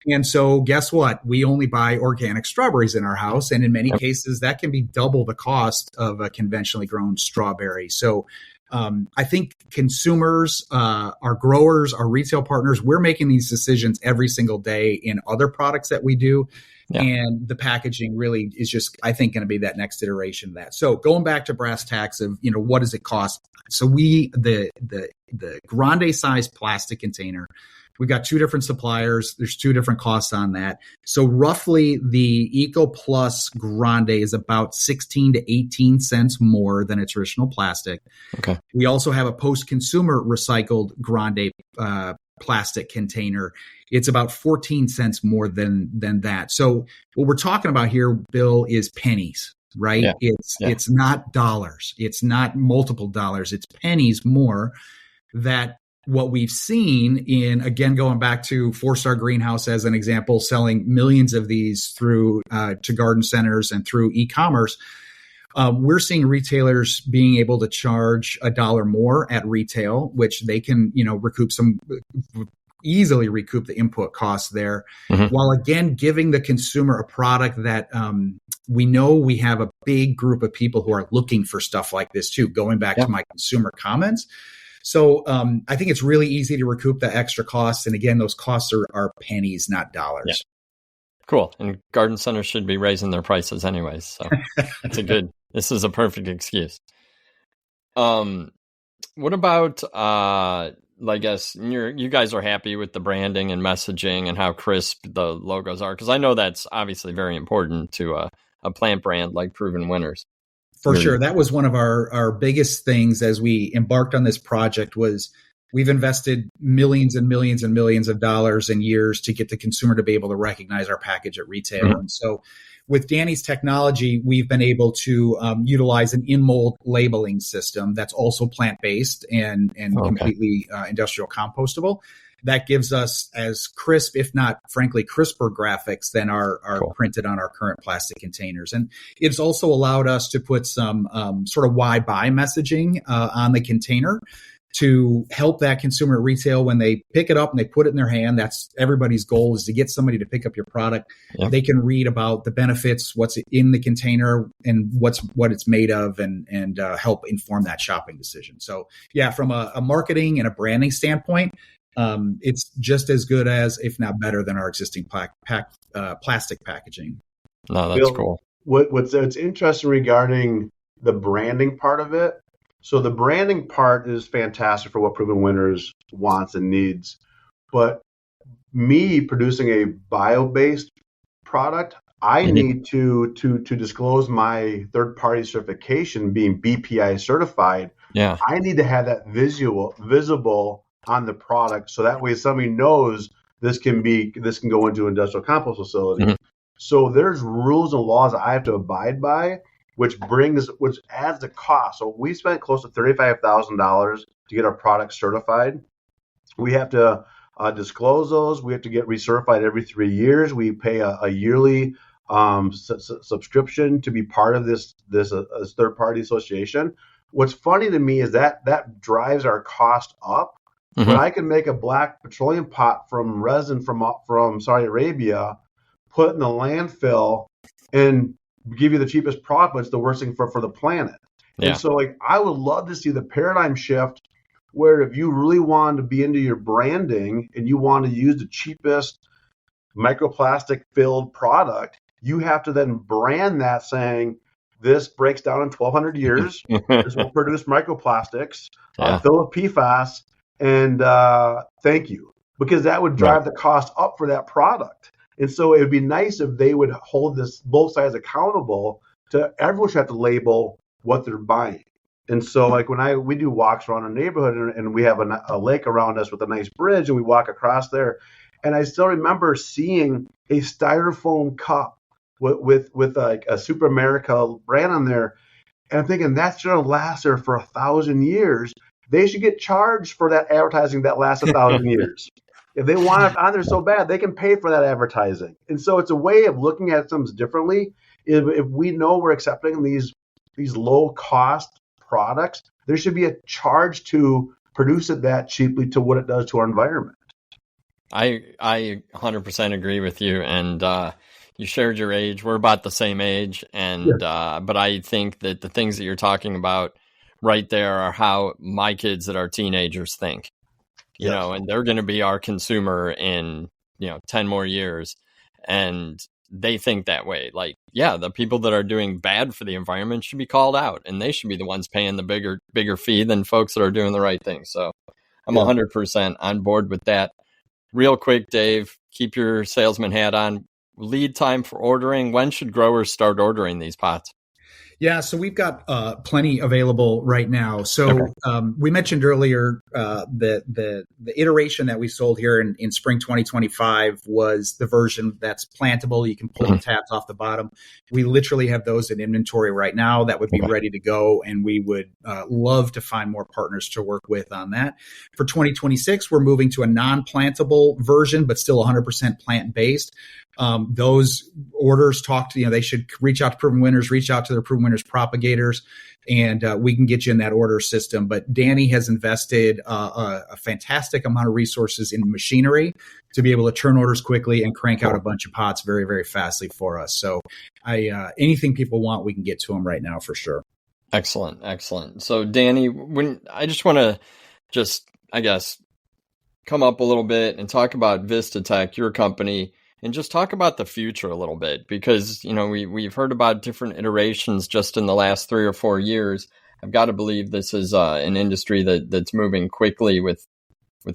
B: And so guess what? We only buy organic strawberries in our house. And in many cases, that can be double the cost of a conventionally grown strawberry. So I think consumers, our growers, our retail partners, we're making these decisions every single day in other products that we do. Yeah. And the packaging really is just, I think, going to be that next iteration of that. So going back to brass tacks of, what does it cost? So the grande size plastic container, we've got two different suppliers. There's two different costs on that. So roughly the Eco Plus Grande is about 16 to 18 cents more than a traditional plastic.
A: Okay.
B: We also have a post-consumer recycled Grande plastic container. It's about 14 cents more than that. So what we're talking about here, Bill, is pennies, right? Yeah. It's not dollars. It's not multiple dollars. It's pennies more. That what we've seen in, again, going back to 4-Star Greenhouse as an example, selling millions of these through to garden centers and through e-commerce, we're seeing retailers being able to charge $1 more at retail, which they can, easily recoup the input costs there, while again giving the consumer a product that we know we have a big group of people who are looking for stuff like this too. Going back to my consumer comments. So I think it's really easy to recoup the extra costs. And again, those costs are pennies, not dollars. Yeah.
A: Cool. And garden centers should be raising their prices anyways. So this is a perfect excuse. What about, I guess you guys are happy with the branding and messaging and how crisp the logos are? Because I know that's obviously very important to a plant brand like Proven Winners.
B: For sure. That was one of our biggest things as we embarked on this project was we've invested millions and millions and millions of dollars and years to get the consumer to be able to recognize our package at retail. Mm-hmm. And so with Danny's technology, we've been able to utilize an in-mold labeling system that's also plant-based and completely industrial compostable. That gives us as crisp, if not, frankly, crisper graphics than are printed on our current plastic containers. And it's also allowed us to put some sort of why buy messaging on the container to help that consumer at retail when they pick it up and they put it in their hand. That's everybody's goal, is to get somebody to pick up your product. Yep. They can read about the benefits, what's in the container and what it's made of, and help inform that shopping decision. So yeah, from a marketing and a branding standpoint, it's just as good as, if not better than, our existing plastic packaging.
A: No, that's Bill, cool.
C: What's interesting regarding the branding part of it. So the branding part is fantastic for what Proven Winners wants and needs. But me producing a bio-based product, I need to disclose my third-party certification being BPI certified.
A: Yeah.
C: I need to have that visible on the product, so that way somebody knows this can go into an industrial compost facility. Mm-hmm. So there's rules and laws that I have to abide by, which adds the cost. So we spent close to $35,000 to get our product certified. We have to disclose those. We have to get recertified every 3 years. We pay a yearly subscription to be part of this third-party association. What's funny to me is that drives our cost up. Mm-hmm. When I can make a black petroleum pot from resin from Saudi Arabia, put it in the landfill, and give you the cheapest product, but it's the worst thing for the planet. Yeah. And so I would love to see the paradigm shift where if you really want to be into your branding and you want to use the cheapest microplastic filled product, you have to then brand that saying, this breaks down in 1,200 years. This will produce microplastics, fill with PFAS, and thank you. Because that would drive the cost up for that product. And so it would be nice if they would hold both sides accountable to everyone should have to label what they're buying. And so when we do walks around our neighborhood and we have a lake around us with a nice bridge and we walk across there, and I still remember seeing a styrofoam cup with like a Super America brand on there. And I'm thinking that's going to last there for 1,000 years. They should get charged for that advertising that lasts 1,000 years. If they want it on there so bad, they can pay for that advertising. And so it's a way of looking at things differently. If we know we're accepting these low-cost products, there should be a charge to produce it that cheaply to what it does to our environment.
A: I 100% agree with you. And you shared your age. We're about the same age. And but I think that the things that you're talking about right there are how my kids that are teenagers think, you know, and they're going to be our consumer in, 10 more years. And they think that way. Like, yeah, the people that are doing bad for the environment should be called out, and they should be the ones paying the bigger fee than folks that are doing the right thing. So I'm 100% on board with that. Real quick, Dave, keep your salesman hat on. Lead time for ordering. When should growers start ordering these pots?
B: Yeah, so we've got plenty available right now. So we mentioned earlier the iteration that we sold here in spring 2025 was the version that's plantable. You can pull the tabs off the bottom. We literally have those in inventory right now that would be ready to go, and we would love to find more partners to work with on that. For 2026, we're moving to a non-plantable version, but still 100% plant-based. Those orders they should reach out to Proven Winners, reach out to their Proven Winners propagators, and we can get you in that order system. But Danny has invested a fantastic amount of resources in machinery to be able to turn orders quickly and crank out a bunch of pots very, very fastly for us. So anything people want, we can get to them right now for sure.
A: Excellent. So Danny, when I just want to come up a little bit and talk about VistaTek, your company, and just talk about the future a little bit, because, we've heard about different iterations just in the last 3 or 4 years. I've got to believe this is an industry that's moving quickly with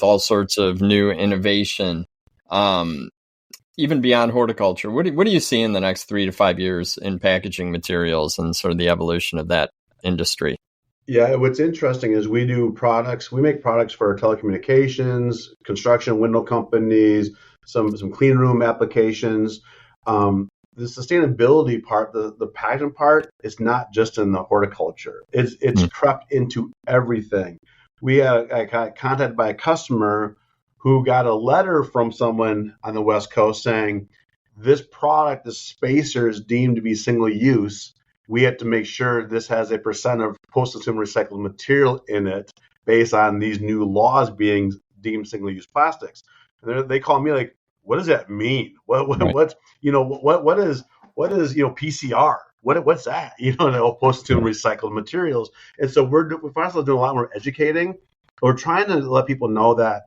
A: all sorts of new innovation, even beyond horticulture. What do you see in the next 3 to 5 years in packaging materials and sort of the evolution of that industry?
C: Yeah, what's interesting is we make products for telecommunications, construction, window companies, some clean room applications. The sustainability part, the packaging part, is not just in the horticulture. It's crept into everything. I got contacted by a customer who got a letter from someone on the West Coast saying, this product, this spacer, is deemed to be single use. We have to make sure this has a percent of post-consumer recycled material in it based on these new laws being deemed single-use plastics. And they call me like, what does that mean? What's PCR? What's that? The post-consumer recycled materials. And so we're also doing a lot more educating. We're trying to let people know that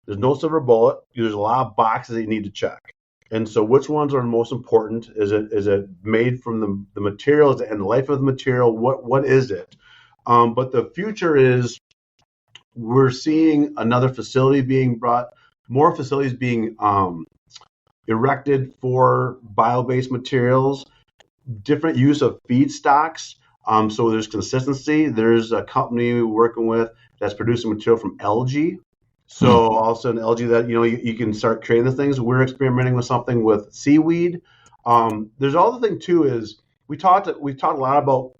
C: there's no silver bullet. There's a lot of boxes that you need to check. And so which ones are most important? Is it made from the materials and the life of the material? What is it? But the future is, we're seeing another facility being brought, more facilities being erected for bio-based materials, different use of feedstocks. So there's consistency. There's a company we're working with that's producing material from algae. So all of a sudden, algae that you can start creating the things. We're experimenting with something with seaweed. There's all the thing too is we've talked a lot about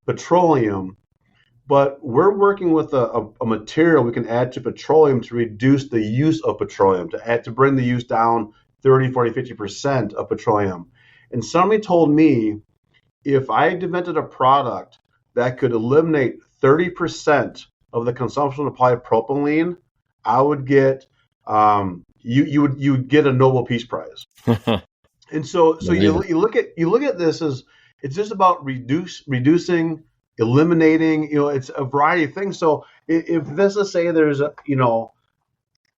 C: petroleum, but we're working with a material we can add to petroleum to reduce the use of petroleum, to bring the use down 30, 40, 50% of petroleum. And somebody told me if I invented a product that could eliminate 30% of the consumption of polypropylene, I would get you would get a Nobel Peace Prize. And so you look at this as it's just about reducing, eliminating. It's a variety of things. So if let's say there's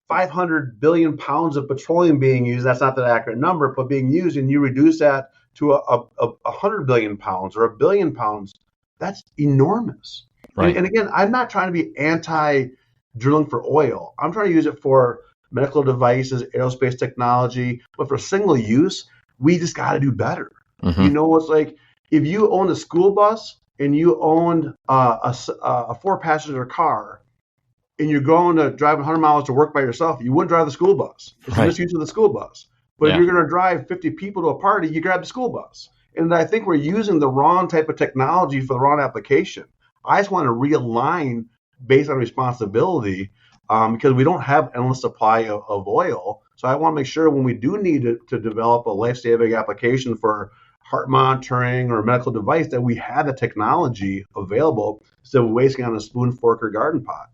C: 500 billion pounds of petroleum being used, that's not the accurate number, but being used, and you reduce that to 100 billion pounds or 1 billion pounds, that's enormous. Right. And again, I'm not trying to be anti-drilling for oil. I'm trying to use it for medical devices, aerospace technology, but for single use, we just got to do better. Mm-hmm. It's like if you own a school bus and you owned a 4-passenger car, and you're going to drive 100 miles to work by yourself, you wouldn't drive the school bus. It's a misuse of the school bus. But if you're going to drive 50 people to a party, you grab the school bus. And I think we're using the wrong type of technology for the wrong application. I just want to realign based on responsibility because we don't have endless supply of oil. So I want to make sure when we do need to develop a life-saving application for heart monitoring or a medical device that we have the technology available instead of wasting on a spoon, fork, or garden pot.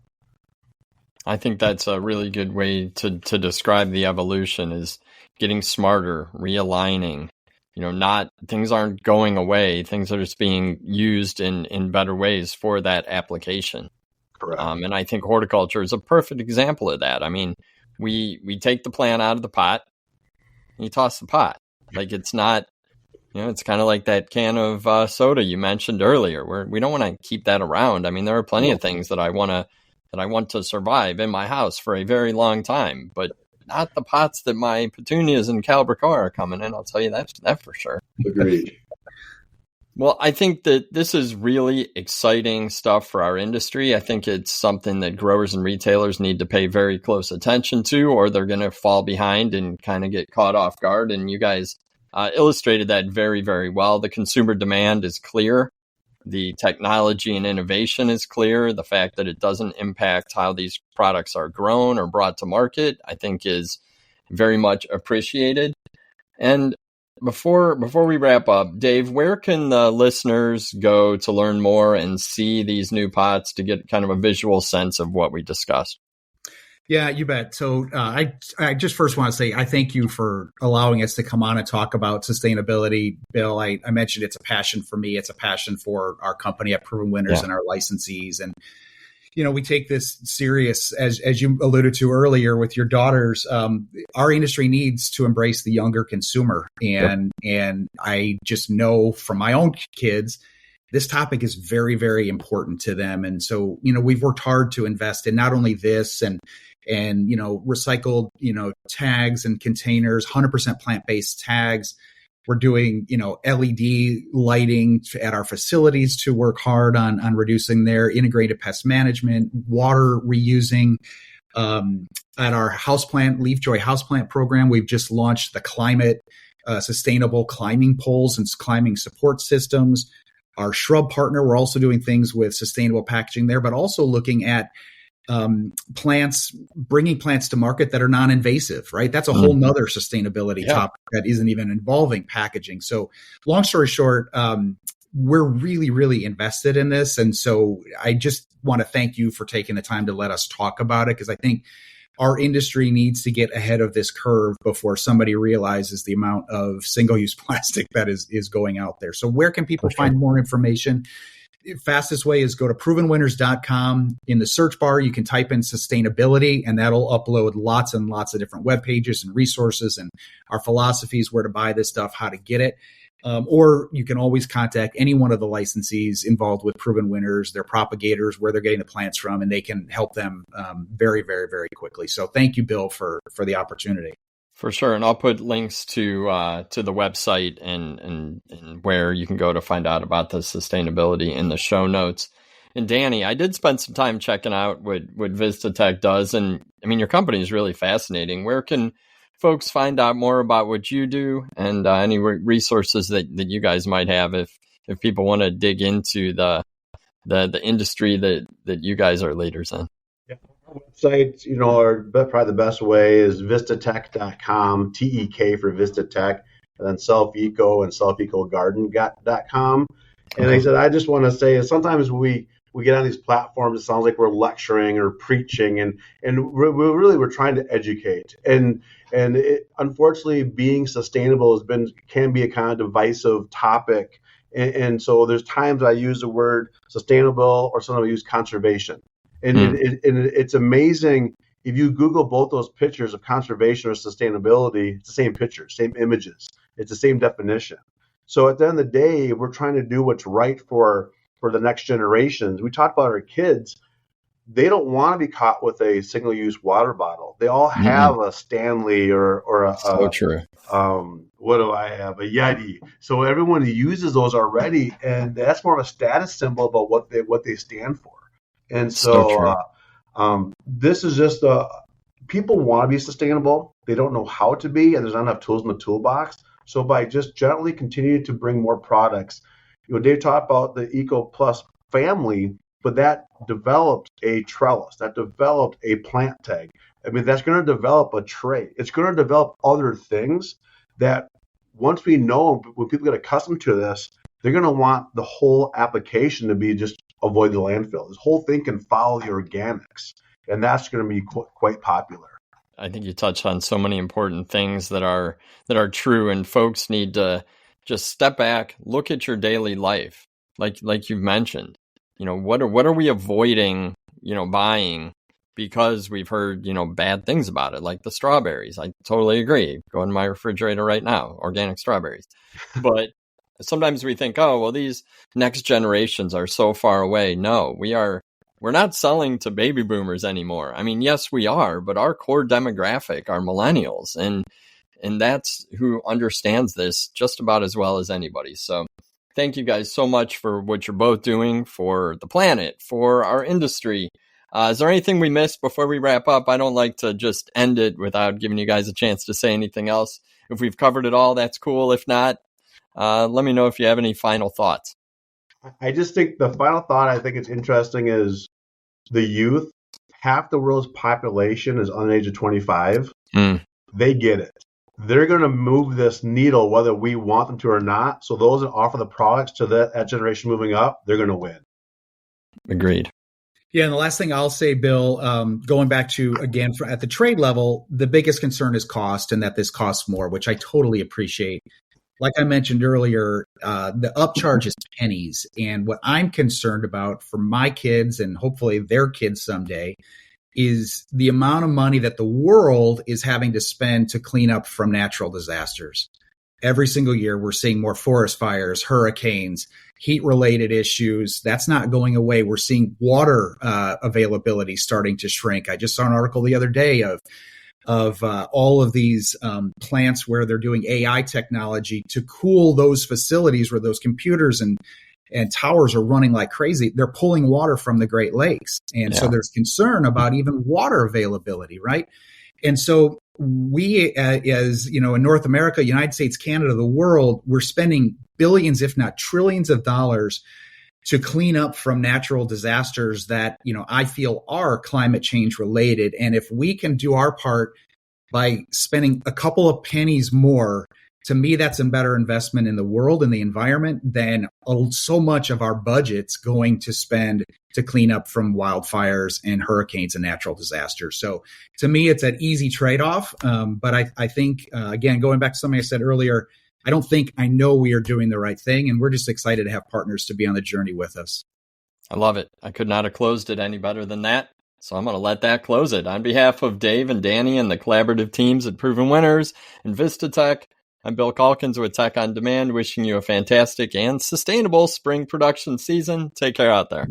A: I think that's a really good way to describe the evolution, is getting smarter, realigning, not things aren't going away. Things are just being used in better ways for that application.
C: Correct.
A: And I think horticulture is a perfect example of that. I mean, we take the plant out of the pot and you toss the pot. Like it's not, it's kind of like that can of soda you mentioned earlier, where we don't want to keep that around. I mean, there are plenty of things that I want to survive in my house for a very long time, but not the pots that my petunias and calabrica are coming in. I'll tell you that for sure.
C: Agreed.
A: Well, I think that this is really exciting stuff for our industry. I think it's something that growers and retailers need to pay very close attention to, or they're going to fall behind and kind of get caught off guard. And you guys illustrated that very, very well. The consumer demand is clear. The technology and innovation is clear. The fact that it doesn't impact how these products are grown or brought to market, I think is very much appreciated. And before we wrap up, Dave, where can the listeners go to learn more and see these new pots to get kind of a visual sense of what we discussed?
B: Yeah, you bet. So I just first want to say I thank you for allowing us to come on and talk about sustainability. Bill, I mentioned it's a passion for me. It's a passion for our company at Proven Winners and our licensees. And, we take this serious, as you alluded to earlier with your daughters. Our industry needs to embrace the younger consumer. And I just know from my own kids, this topic is very, very important to them. And so, we've worked hard to invest in not only this and recycled, tags and containers, 100% plant-based tags. We're doing, LED lighting at our facilities to work hard on reducing their integrated pest management, water reusing. At our houseplant, LeafJoy houseplant program, we've just launched the climate sustainable climbing poles and climbing support systems. Our shrub partner, we're also doing things with sustainable packaging there, but also looking at bringing plants to market that are non-invasive, right? That's a whole nother sustainability topic that isn't even involving packaging. So long story short, we're really, really invested in this. And so I just want to thank you for taking the time to let us talk about it, because I think our industry needs to get ahead of this curve before somebody realizes the amount of single-use plastic that is going out there. So where can people find more information? The fastest way is go to provenwinners.com. In the search bar, you can type in sustainability, and that'll upload lots and lots of different web pages and resources and our philosophies, where to buy this stuff, how to get it. Or you can always contact any one of the licensees involved with Proven Winners, their propagators, where they're getting the plants from, and they can help them very, very, very quickly. So thank you, Bill, for the opportunity.
A: For sure. And I'll put links to the website and where you can go to find out about the sustainability in the show notes. And Danny, I did spend some time checking out what VistaTek does. And I mean, your company is really fascinating. Where can folks find out more about what you do and any resources that you guys might have if people want to dig into the industry that you guys are leaders in?
C: Websites, are probably the best way is VistaTek.com, TEK for VistaTek, and then Self-Eco and selfecogarden.com. And like I said, I just want to say sometimes we get on these platforms, it sounds like we're lecturing or preaching, and we're trying to educate. And unfortunately, being sustainable can be a kind of divisive topic. And so there's times I use the word sustainable, or sometimes I use conservation. And it's amazing, if you Google both those pictures of conservation or sustainability, it's the same picture, same images, it's the same definition. So at the end of the day, we're trying to do what's right for the next generations. We talked about our kids. They don't want to be caught with a single-use water bottle. They all have a Stanley or a
A: so true.
C: What do I have? A Yeti. So everyone uses those already, and that's more of a status symbol about what they stand for. And so this is just people want to be sustainable. They don't know how to be, and there's not enough tools in the toolbox. So by just gently continuing to bring more products, Dave talked about the Eco Plus family, but that developed a trellis, that developed a plant tag. I mean, that's going to develop a tray. It's going to develop other things that once we know, when people get accustomed to this, they're going to want the whole application to be just avoid the landfill. This whole thing can follow the organics, and that's going to be quite popular.
A: I think you touched on so many important things that are true, and folks need to just step back, look at your daily life. Like you've mentioned, what are we avoiding, buying because we've heard, bad things about it, like the strawberries. I totally agree. Go in my refrigerator right now, organic strawberries. But sometimes we think, oh, well, these next generations are so far away. No, we're not selling to baby boomers anymore. I mean, yes, we are, but our core demographic are millennials, and that's who understands this just about as well as anybody. So thank you guys so much for what you're both doing for the planet, for our industry. Is there anything we missed before we wrap up? I don't like to just end it without giving you guys a chance to say anything else. If we've covered it all, that's cool. If not, let me know if you have any final thoughts.
C: I just think the final thought I think it's interesting is the youth. Half the world's population is under the age of 25. They get it. They're going to move this needle whether we want them to or not. So those that offer the products to that generation moving up, they're going to win.
A: Agreed.
B: Yeah, and the last thing I'll say, Bill, going back to, again, at the trade level, the biggest concern is cost, and that this costs more, which I totally appreciate. Like I mentioned earlier, the upcharge is pennies. And what I'm concerned about for my kids and hopefully their kids someday is the amount of money that the world is having to spend to clean up from natural disasters. Every single year, we're seeing more forest fires, hurricanes, heat-related issues. That's not going away. We're seeing water availability starting to shrink. I just saw an article the other day of all of these plants where they're doing AI technology to cool those facilities where those computers and towers are running like crazy. They're pulling water from the Great Lakes. And so there's concern about even water availability, right? And so we, as in North America, United States, Canada, the world, we're spending billions, if not trillions of dollars to clean up from natural disasters that, I feel are climate change related. And if we can do our part by spending a couple of pennies more, to me, that's a better investment in the world and the environment than so much of our budget's going to spend to clean up from wildfires and hurricanes and natural disasters. So to me, it's an easy trade-off. But I think, again, going back to something I said earlier, I know we are doing the right thing, and we're just excited to have partners to be on the journey with us.
A: I love it. I could not have closed it any better than that. So I'm going to let that close it. On behalf of Dave and Danny and the collaborative teams at Proven Winners and VistaTek, I'm Bill Calkins with Tech on Demand, wishing you a fantastic and sustainable spring production season. Take care out there.